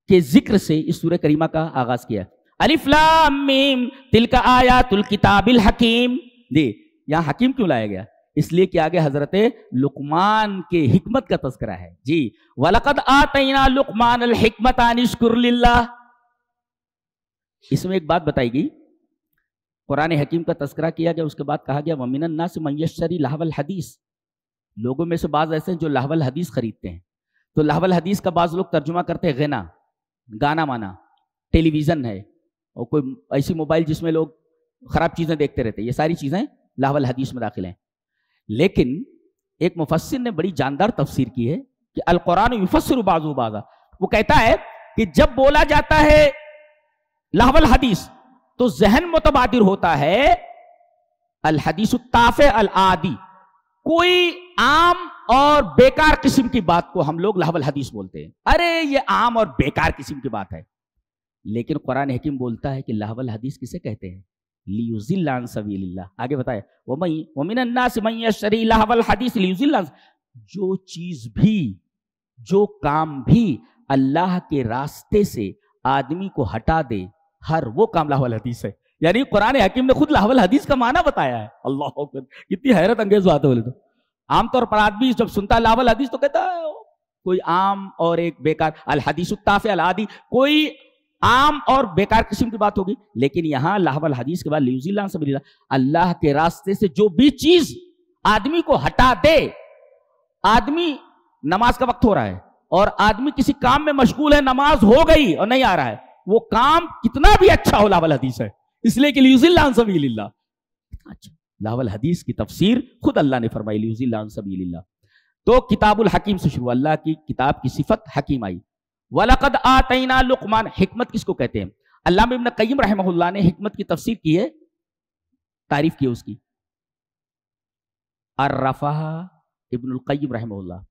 کے ذکر سے اس سورہ کریمہ کا آغاز کیا. الف لام میم تلک آیات الکتاب الحکیم. جی یہاں حکیم کیوں لایا گیا؟ اس لیے کہ آگے حضرت لقمان کے حکمت کا تذکرہ ہے. جی وَلَقَدْ آتَيْنَا لُقْمَانَ الْحِكْمَةَ أَنِ اشْكُرْ لِلَّهِ. اس میں ایک بات بتائی گئی، قرآن حکیم کا تذکرہ کیا گیا، اس کے بعد کہا گیا وَمِنَ النَّاسِ مَن يَشْتَرِي لَهْوَ الْحَدِيثِ. لوگوں میں سے بعض ایسے ہیں جو لہو الحدیث خریدتے ہیں. تو لہو الحدیث کا بعض لوگ ترجمہ کرتے ہیں غنا، گانا مانا، ٹیلی ویژن ہے اور کوئی ایسی موبائل جس میں لوگ خراب چیزیں دیکھتے رہتے، یہ ساری چیزیں لہو الحدیث میں داخل ہیں. لیکن ایک مفسر نے بڑی جاندار تفسیر کی ہے کہ القرآن یفسر بعضہ بعضا. وہ کہتا ہے کہ جب بولا جاتا ہے لہو الحدیث تو ذہن متبادر ہوتا ہے الحدیث التافہ العادی، کوئی عام اور بیکار قسم کی بات کو ہم لوگ لہو الحدیث بولتے ہیں، ارے یہ عام اور بیکار قسم کی بات ہے. لیکن قرآن حکیم بولتا ہے کہ لہو الحدیث کسے کہتے ہیں؟ لیضل عن سبیل اللہ. آگے بتایا ومن الناس من یشتری لہو الحدیث لیضل عن، جو چیز بھی، جو کام بھی اللہ کے راستے سے آدمی کو ہٹا دے، ہر وہ کام لہو الحدیث ہے. یعنی قرآن حکیم نے خود لہو الحدیث کا معنی بتایا ہے. اللہ اکبر، کتنی حیرت انگیز بات ہے. بولے تو عام طور پر آدمی جب سنتا ہے لہو الحدیث تو کہتا ہے کوئی عام اور ایک بیکار، الحدیث التافہ العادی، کوئی عام اور بیکار قسم کی بات ہوگی. لیکن یہاں لہو الحدیث کے بعد لیضل عن سبیل اللہ، اللہ کے راستے سے جو بھی چیز آدمی کو ہٹا دے. آدمی نماز کا وقت ہو رہا ہے اور آدمی کسی کام میں مشغول ہے، نماز ہو گئی اور نہیں آ رہا ہے، وہ کام کتنا بھی اچھا ہو لہو الحدیث ہے، اس لیے کہ لیضل عن سبیل اللہ. اچھا، لہو الحدیث کی تفسیر خود اللہ نے فرمائی لیضل عن سبیل اللہ. تو کتاب الحکیم سے شروع، اللہ کی کتاب کی صفت حکیم آئی. وَلَقَدْ آتَيْنَا لُقْمَانَ، حکمت کس کو کہتے ہیں؟ علامہ ابن قیم رحمہ اللہ نے حکمت کی تفسیر کی ہے، تعریف کی ہے اس کی. عرفها ابن القیم رحمہ اللہ،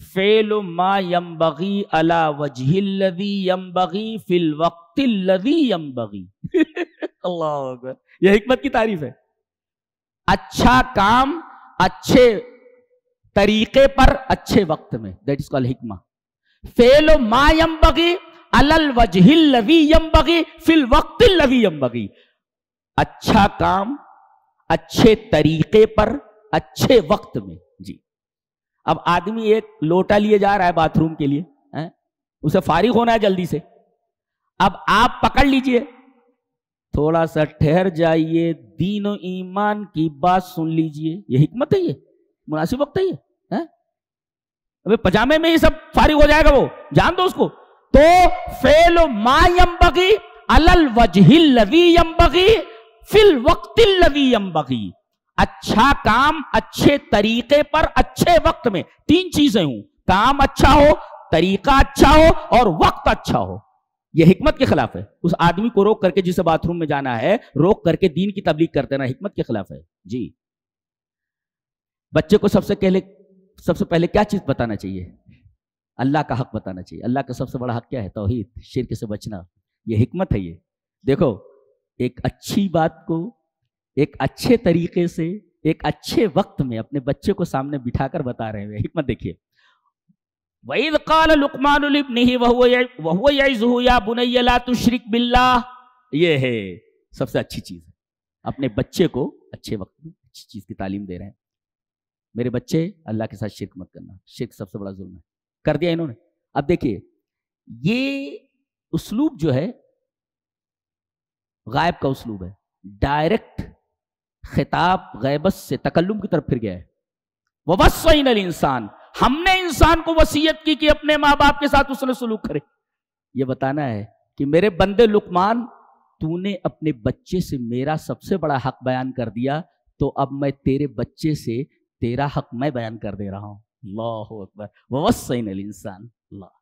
فعل ما ينبغي على وجه الذي ينبغي في الوقت الذي ينبغي. اللہ اکبر، یہ حکمت کی تعریف ہے. اچھا کام اچھے طریقے پر اچھے وقت میں، دیٹ از کال حکمہ. فعل ما ينبغي على الوجه الذي ينبغي في الوقت الذي ينبغي، اچھا کام اچھے طریقے پر اچھے وقت میں. جی، اب آدمی ایک لوٹا لیے جا رہا ہے باتھ روم کے لیے، اسے فارغ ہونا ہے جلدی سے. اب آپ پکڑ لیجئے، تھوڑا سا ٹھہر جائیے، دین و ایمان کی بات سن لیجئے. یہ حکمت ہے، یہ مناسب وقت ہے. یہ ابھی پجامے میں یہ سب فارغ ہو جائے گا، وہ جان دو اس کو. تو فعل ما ينبغي على الوجه الذي ينبغي في الوقت الذي ينبغي، اچھا کام اچھے طریقے پر اچھے وقت میں. تین چیزیں ہوں، کام اچھا ہو، طریقہ اچھا ہو اور وقت اچھا ہو. یہ حکمت کے خلاف ہے. اس آدمی کو روک کر کے جسے باتھ روم میں جانا ہے، روک کر کے دین کی تبلیغ کرتے رہنا حکمت کے خلاف ہے. جی، بچے کو سب سے پہلے کیا چیز بتانا چاہیے؟ اللہ کا حق بتانا چاہیے. اللہ کا سب سے بڑا حق کیا ہے؟ توحید، شرک سے بچنا. یہ حکمت ہے. یہ دیکھو، ایک اچھی بات کو ایک اچھے طریقے سے ایک اچھے وقت میں اپنے بچے کو سامنے بٹھا کر بتا رہے ہیں. حکمت دیکھیے. وَإِذْ قَالَ لُقْمَانُ لِابْنِهِ وَهُوَ يَعِظُهُ يَا بُنَيَّ لَا تُشْرِكْ بِاللَّهِ. یہ ہے سب سے اچھی چیز، اپنے بچے کو اچھے وقت میں اچھی چیز کی تعلیم دے رہے ہیں. میرے بچے، اللہ کے ساتھ شرک مت کرنا. شرک سب سے بڑا ظلم ہے، کر دیا انہوں نے. اب دیکھیے، یہ اسلوب جو ہے غائب کا اسلوب ہے. ڈائریکٹ خطاب غیبت سے تکلم کی طرف پھر گیا ہے. وَوَصَّيْنَا الْإِنسَانَ، ہم نے انسان کو وصیت کی کہ اپنے ماں باپ کے ساتھ اس نے سلوک کرے. یہ بتانا ہے کہ میرے بندے لقمان، تو نے اپنے بچے سے میرا سب سے بڑا حق بیان کر دیا، تو اب میں تیرے بچے سے تیرا حق میں بیان کر دے رہا ہوں. اللہ اکبر. وَوَصَّيْنَا الْإِنسَانَ. اللہ،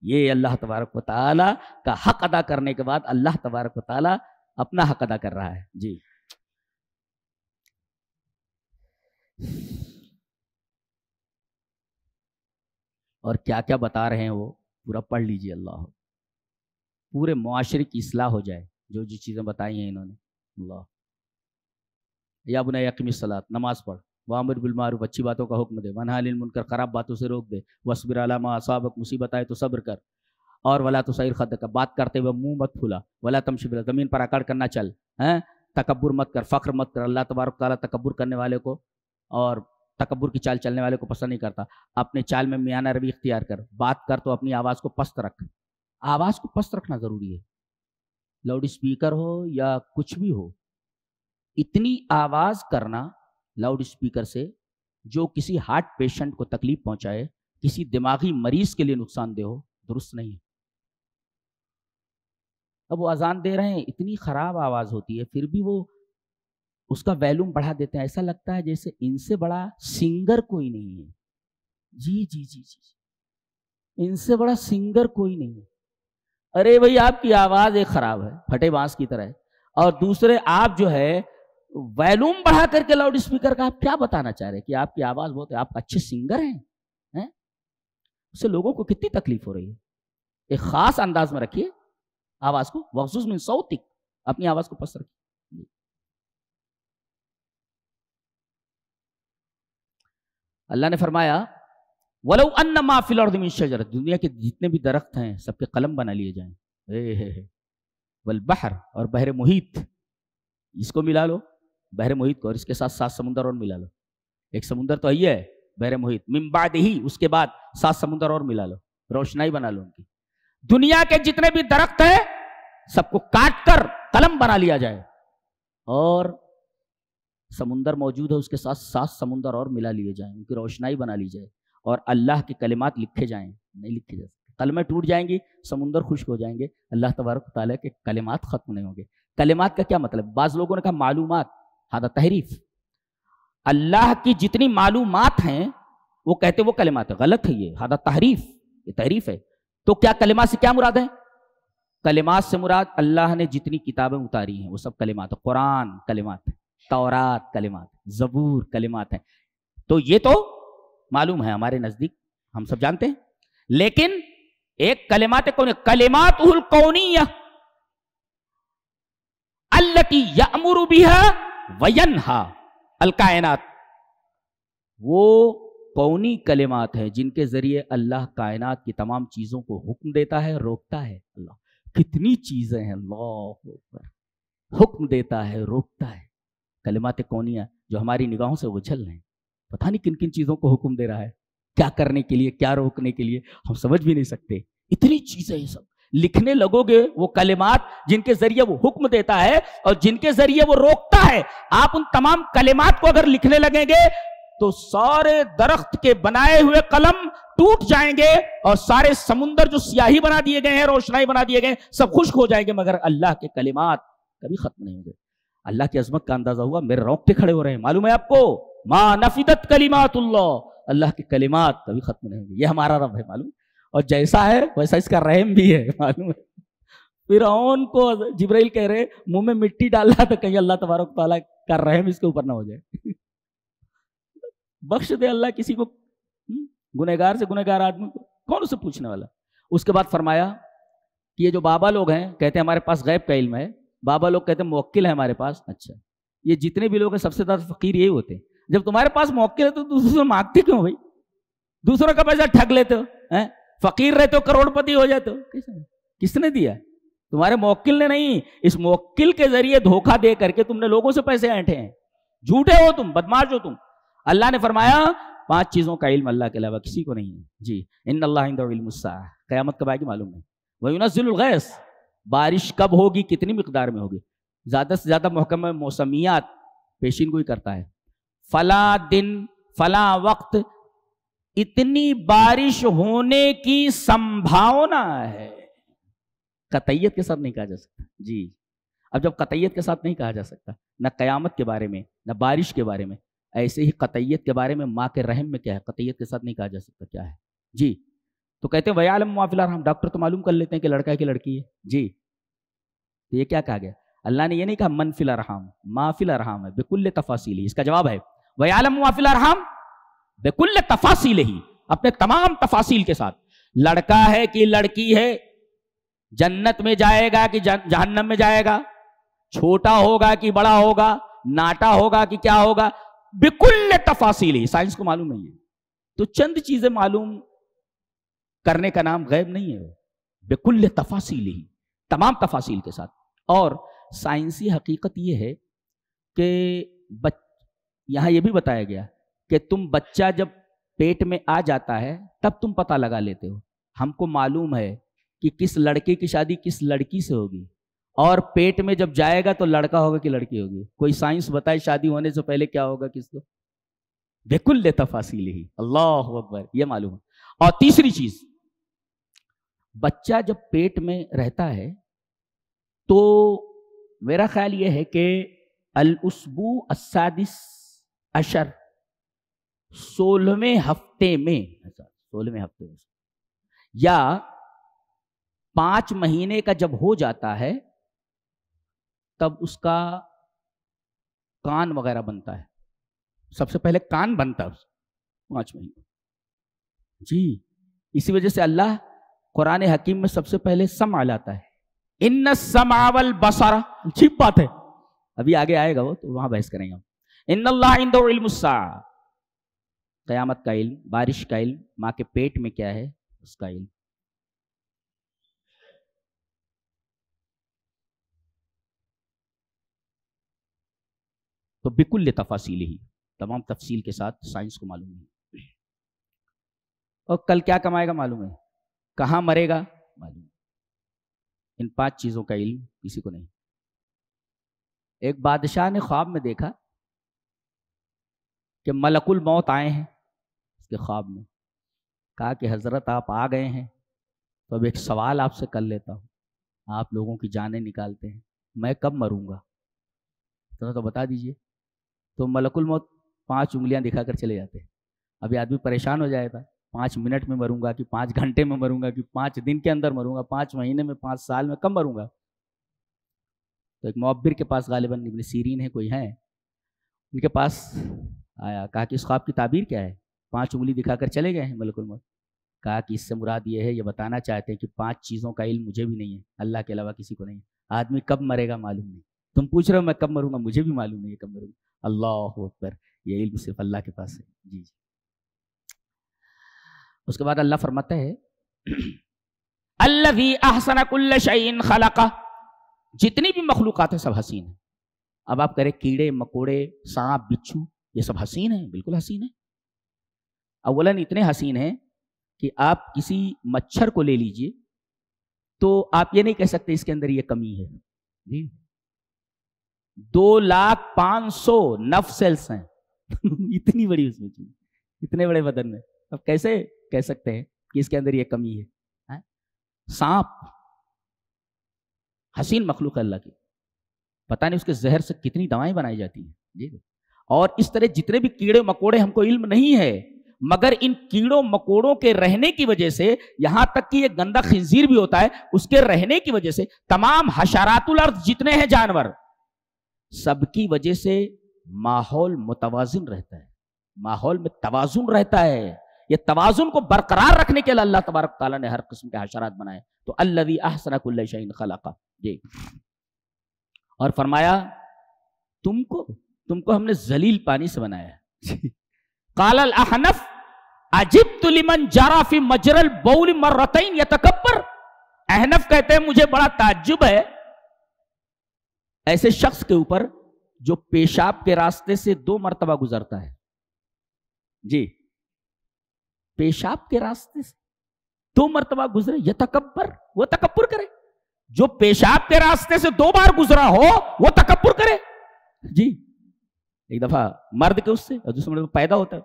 یہ اللہ تبارک و تعالی کا حق ادا کرنے کے بعد اللہ تبارک و تعالی اپنا حق ادا کر رہا ہے. جی، اور کیا کیا بتا رہے ہیں وہ پورا پڑھ لیجئے. اللہ، پورے معاشرے کی اصلاح ہو جائے جو چیزیں بتائی ہیں انہوں نے. اللہ، یا بنی اقیم الصلاۃ، نماز پڑھ، وامر بالمعروف، اچھی باتوں کا حکم دے، ونہی عن المنکر، خراب باتوں سے روک دے، واصبر علی ما اصابک، مصیبت آئے تو صبر کر، اور ولا تصعر خدک، بات کرتے ہوئے منہ مت پھلا، ولا تمشی فی، زمین پر اکڑ کرنا چل، تکبر مت کر، فخر مت کر. اللہ تبارک تعالیٰ تکبر کرنے والے کو اور تکبر کی چال چلنے والے کو پسند نہیں کرتا. اپنے چال میں میانہ روی اختیار کر. بات کر تو اپنی آواز کو پست رکھ. آواز کو پست رکھنا ضروری ہے، لاؤڈ اسپیکر ہو یا کچھ بھی ہو. اتنی آواز کرنا لاؤڈ اسپیکر سے جو کسی ہارٹ پیشنٹ کو تکلیف پہنچائے، کسی دماغی مریض کے لیے نقصان دہ ہو، درست نہیں ہے. اب وہ اذان دے رہے ہیں، اتنی خراب آواز ہوتی ہے، پھر بھی وہ اس کا ویلوم بڑھا دیتے ہیں. ایسا لگتا ہے جیسے ان سے بڑا سنگر کوئی نہیں ہے. جی جی جی جی، ان سے بڑا سنگر کوئی نہیں ہے. ارے بھائی آپ کی آواز ایک خراب ہے، پھٹے بانس کی طرح ہے، اور دوسرے آپ جو ہے ویلوم بڑھا کر کے لاؤڈ اسپیکر کا آپ کیا بتانا چاہ رہے ہیں کہ آپ کی آواز بہت ہے، آپ اچھے سنگر ہیں، اس سے لوگوں کو کتنی تکلیف ہو رہی ہے. ایک خاص انداز میں رکھیے آواز کو، وخصوص من صوتک، اپنی آواز کو پست رکھیے. اللہ نے فرمایا وَلَوْ أَنَّ مَا فِي الْأَرْضِ مِن شَجَرَةٍ، دنیا کے جتنے بھی درخت ہیں سب کے قلم بنا لیے جائیں. والبحر، اور بحر محیط، اس کو ملا لو بحر محیط کو، اور اس کے ساتھ 7 سمندر اور ملا لو. ایک سمندر تو یہ ہے بحر محیط، من بعدہ، اس کے بعد 7 سمندر اور ملا لو، روشنائی بنا لو ان کی. دنیا کے جتنے بھی درخت ہیں سب کو کاٹ کر قلم بنا لیا جائے، اور سمندر موجود ہے اس کے ساتھ 7 سمندر اور ملا لیے جائیں، ان کی روشنائی بنا لی جائے، اور اللہ کے کلمات لکھے جائیں. نہیں لکھے جا سکتے، قلمیں ٹوٹ جائیں گی، سمندر خشک ہو جائیں گے، اللہ تبارک و تعالیٰ کے کلمات ختم نہیں ہوں گے. کلمات کا کیا مطلب؟ بعض لوگوں نے کہا معلومات، ہذا تحریف. اللہ کی جتنی معلومات ہیں وہ کہتے وہ کلمات ہے، غلط ہے یہ، ہذا تحریف، یہ تحریف ہے. تو کیا کلمات سے کیا مراد ہے؟ کلمات سے مراد اللہ نے جتنی کتابیں اتاری ہیں وہ سب کلمات ہیں. قرآن کلمات ہے، تورات کلمات، زبور کلمات ہیں. تو یہ تو معلوم ہے ہمارے نزدیک، ہم سب جانتے ہیں. لیکن ایک کلمات کون، کلمات الکونیہ التی یأمر بها وینہا الکائنات، وہ کونی کلمات ہیں جن کے ذریعے اللہ کائنات کی تمام چیزوں کو حکم دیتا ہے، روکتا ہے. اللہ کتنی چیزیں ہیں، اللہ اکبر، حکم دیتا ہے، روکتا ہے. کلمات کونیہ جو ہماری نگاہوں سے اجھل رہے ہیں، پتہ نہیں کن کن چیزوں کو حکم دے رہا ہے، کیا کرنے کے لیے، کیا روکنے کے لیے، ہم سمجھ بھی نہیں سکتے. اتنی چیزیں یہ سب لکھنے لگو گے، وہ کلمات جن کے ذریعے وہ حکم دیتا ہے اور جن کے ذریعے وہ روکتا ہے، آپ ان تمام کلمات کو اگر لکھنے لگیں گے تو سارے درخت کے بنائے ہوئے قلم ٹوٹ جائیں گے، اور سارے سمندر جو سیاہی بنا دیے گئے ہیں، روشنائی بنا دیے گئے، سب خشک ہو جائیں گے، مگر اللہ کے کلمات کبھی ختم نہیں ہوں گے. اللہ کی عظمت کا اندازہ ہوا، میرے رونگٹے کھڑے ہو رہے ہیں. معلوم ہے آپ کو، ما نفدت کلمات اللہ، اللہ کے کلمات کبھی ختم نہیں ہوں گے. یہ ہمارا رب ہے معلوم، اور جیسا ہے ویسا اس کا رحم بھی ہے معلوم ہے. فرعون کو جبرائیل کہہ رہے منہ میں مٹی ڈال رہا تھا کہیں اللہ تبارک تعالیٰ کا رحم اس کے اوپر نہ ہو جائے. بخش دے اللہ کسی کو، گنہگار سے گنہگار آدمی کو، کون اسے پوچھنے والا. اس کے بعد فرمایا کہ یہ جو بابا لوگ ہیں کہتے ہیں ہمارے پاس غیب کا علم ہے، بابا لوگ کہتے ہیں موکل ہے ہمارے پاس. اچھا، یہ جتنے بھی لوگ ہیں سب سے زیادہ فقیر یہی ہوتے ہیں. جب تمہارے پاس موکل ہے تو دوسروں سے مانگتے کیوں بھائی؟ دوسروں کا پیسہ ٹھگ لیتے ہو، فقیر رہتے ہو کروڑ پتی ہو جاتے ہو. کس نے دیا؟ تمہارے موکل نے نہیں. اس موکل کے ذریعے دھوکہ دے کر کے تم نے لوگوں سے پیسے اینٹھے ہیں. جھوٹے ہو تم، بدماش ہو تم. اللہ نے فرمایا 5 چیزوں کا علم اللہ کے علاوہ کسی کو نہیں ہے. جی، ان اللہ عنده علم الساعہ، قیامت کب آئے گی معلوم نہیں. وَيُنَزِّلُ الْغَيْثَ، بارش کب ہوگی، کتنی مقدار میں ہوگی. زیادہ سے زیادہ محکمہ موسمیات پیشین گوئی کرتا ہے. فلاں دن فلاں وقت اتنی بارش ہونے کی سمبھاونا ہے. قطعیت کے ساتھ نہیں کہا جا سکتا. جی، اب جب قطعیت کے ساتھ نہیں کہا جا سکتا، نہ قیامت کے بارے میں نہ بارش کے بارے میں، ایسے ہی قطعیت کے بارے میں ماں کے رحم میں کیا ہے، قطعیت کے ساتھ نہیں کہا جا سکتا کیا ہے. جی، تو کہتے ہیں وَيَعْلَمُ مَا فِي الْأَرْحَامِ، ڈاکٹر تو معلوم کر لیتے ہیں کہ لڑکا ہے کہ لڑکی ہے. جی، تو یہ کیا کہا گیا؟ اللہ نے یہ نہیں کہا من فی الارحام، ما فی الارحام ہے بکل تفاصیل. اس کا جواب ہے وَيَعْلَمُ مَا فِي الْأَرْحَامِ بکل تفاصیل، اپنے تمام تفاصیل کے ساتھ. لڑکا ہے کہ لڑکی ہے، جنت میں جائے گا کہ جہنم میں جائے گا، چھوٹا ہوگا کہ بڑا ہوگا، ناٹا ہوگا کہ کیا ہوگا، بکل تفاصیل. سائنس کو معلوم نہیں ہے. تو چند چیزیں معلوم کرنے کا نام غیب نہیں ہے. بکل تفاصیل، تمام تفاصیل کے ساتھ. اور سائنسی حقیقت یہ ہے کہ یہاں یہ بھی بتایا گیا کہ تم بچہ جب پیٹ میں آ جاتا ہے تب تم پتہ لگا لیتے ہو. ہم کو معلوم ہے کہ کس لڑکے کی شادی کس لڑکی سے ہوگی، اور پیٹ میں جب جائے گا تو لڑکا ہوگا کہ لڑکی ہوگی. کوئی سائنس بتائے شادی ہونے سے پہلے کیا ہوگا کس کو؟ بکل تفاصیل ہی. اللہ اکبر، یہ معلوم ہے. اور تیسری چیز، بچہ جب پیٹ میں رہتا ہے تو میرا خیال یہ ہے کہ الاسبوع السادس عشر، 16ویں ہفتے میں یا 5 مہینے کا جب ہو جاتا ہے تب اس کا کان وغیرہ بنتا ہے. سب سے پہلے کان بنتا ہے 5 مہینے. جی اسی وجہ سے اللہ قرآن حکیم میں سب سے پہلے سمع لاتا ہے. ان السمع والبصر، عجیب بات ہے، ابھی آگے آئے گا وہ تو وہاں بحث کریں گے ہم. ان اللہ عنده علم الساعہ، قیامت کا علم، بارش کا علم، ماں کے پیٹ میں کیا ہے اس کا علم. تو بکل تفاصیل ہی، تمام تفصیل کے ساتھ سائنس کو معلوم ہے. اور کل کیا کمائے گا معلوم ہے، کہاں مرے گا معلوم ہے. ان 5 چیزوں کا علم کسی کو نہیں. ایک بادشاہ نے خواب میں دیکھا کہ ملک الموت آئے ہیں اس کے خواب میں. کہا کہ حضرت آپ آ گئے ہیں تو اب ایک سوال آپ سے کر لیتا ہوں. آپ لوگوں کی جانیں نکالتے ہیں، میں کب مروں گا تو بتا دیجئے. تو ملک الموت 5 انگلیاں دکھا کر چلے جاتے ہیں. ابھی آدمی پریشان ہو جائے گا، 5 منٹ میں مروں گا کہ 5 گھنٹے میں مروں گا کہ 5 دن کے اندر مروں گا، 5 مہینے میں، 5 سال میں، کب مروں گا. تو ایک معبر کے پاس غالباً ابن سیرین ہے کوئی ہے، ان کے پاس آیا، کہا کہ اس خواب کی تعبیر کیا ہے. 5 انگلی دکھا کر چلے گئے ہیں ملک الموت. کہا کہ اس سے مراد یہ ہے، یہ بتانا چاہتے ہیں کہ 5 چیزوں کا علم مجھے بھی نہیں ہے، اللہ کے علاوہ کسی کو نہیں ہے. آدمی کب مرے گا معلوم نہیں. تم پوچھ رہے ہو میں کب مروں گا، مجھے بھی معلوم نہیں ہے کب مروں گا. اللہ اکبر، یہ علم صرف اللہ کے پاس ہے. جی جی. اس کے بعد اللہ فرماتا ہے الذی احسن کل شیء خلقہ، جتنی بھی مخلوقات ہیں سب حسین ہیں. اب آپ کریں کیڑے مکوڑے سانپ بچھو، یہ سب حسین ہیں، بالکل حسین ہیں. اولاً اتنے حسین ہیں کہ آپ کسی مچھر کو لے لیجئے تو آپ یہ نہیں کہہ سکتے اس کے اندر یہ کمی ہے. جی 2,05,000 نف سیلز ہیں اتنی بڑی اس میں چیز، اتنے بڑے بدن میں، اب کیسے کہہ سکتے ہیں کہ اس کے اندر یہ کمی ہے. سانپ حسین مخلوق ہے اللہ کی، پتہ نہیں اس کے زہر سے کتنی دوائیں بنائی جاتی ہیں. جی اور اس طرح جتنے بھی کیڑے مکوڑے، ہم کو علم نہیں ہے مگر ان کیڑوں مکوڑوں کے رہنے کی وجہ سے، یہاں تک کہ یہ گندا خنزیر بھی ہوتا ہے اس کے رہنے کی وجہ سے، تمام حشرات الارض جتنے ہیں جانور، سب کی وجہ سے ماحول متوازن رہتا ہے، ماحول میں توازن رہتا ہے. یہ توازن کو برقرار رکھنے کے لیے اللہ تبارک تعالیٰ نے ہر قسم کے حشرات بنائے. تو الذی احسن کل شیء خلقہ. جی اور فرمایا تم کو ہم نے ذلیل پانی سے بنایا. قال الاحنف عجبت لمن جرى في مجرى البول مرتين يتكبر. احنف کہتے ہیں مجھے بڑا تعجب ہے ایسے شخص کے اوپر جو پیشاب کے راستے سے 2 مرتبہ گزرتا ہے. جی پیشاب کے راستے سے 2 مرتبہ گزرے، یتکبر، وہ تکبر کرے. جو پیشاب کے راستے سے 2 بار گزرا ہو وہ تکبر کرے. جی ایک دفعہ مرد کے اس سے اور دوسرے مرد پیدا ہوتا ہے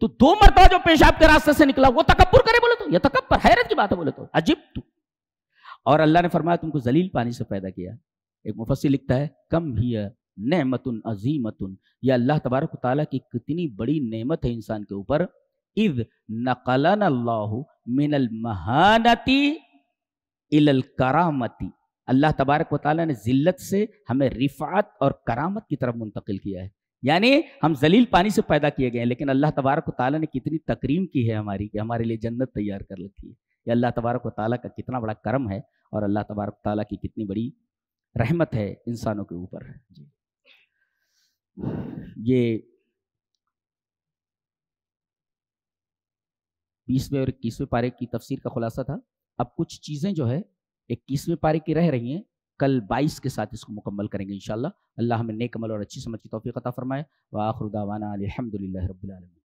تو 2 مرتبہ جو پیشاب کے راستے سے نکلا وہ تکبر کرے. بولے تو یہ تکبر، حیرت کی بات ہے. بولے تو عجیب تو. اور اللہ نے فرمایا تم کو ذلیل پانی سے پیدا کیا. ایک مفسر لکھتا ہے کم ہی نعمت عظیمت، یہ اللہ تبارک و تعالیٰ کی کتنی بڑی نعمت ہے انسان کے اوپر. اذ نقلنا اللہ من المہانتی الی الکرامتی، اللہ تبارک و تعالیٰ نے ذلت سے ہمیں رفعت اور کرامت کی طرف منتقل کیا ہے. یعنی ہم ذلیل پانی سے پیدا کیے گئے ہیں لیکن اللہ تبارک و تعالیٰ نے کتنی تکریم کی ہے ہماری کہ ہمارے لیے جنت تیار کر رکھی ہے. یہ اللہ تبارک و تعالیٰ کا کتنا بڑا کرم ہے اور اللہ تبارک و تعالیٰ کی کتنی بڑی رحمت ہے انسانوں کے اوپر. جی یہ 20ویں اور 21ویں پارے کی تفسیر کا خلاصہ تھا. اب کچھ چیزیں جو ہے 21ویں پارے کی رہ رہی ہیں، کل 22 کے ساتھ اس کو مکمل کریں گے انشاءاللہ. اللہ ہمیں نیک عمل اور اچھی سمجھ کی توفیق عطا فرمائے. وآخر دعوانا الحمدللہ رب العالمین.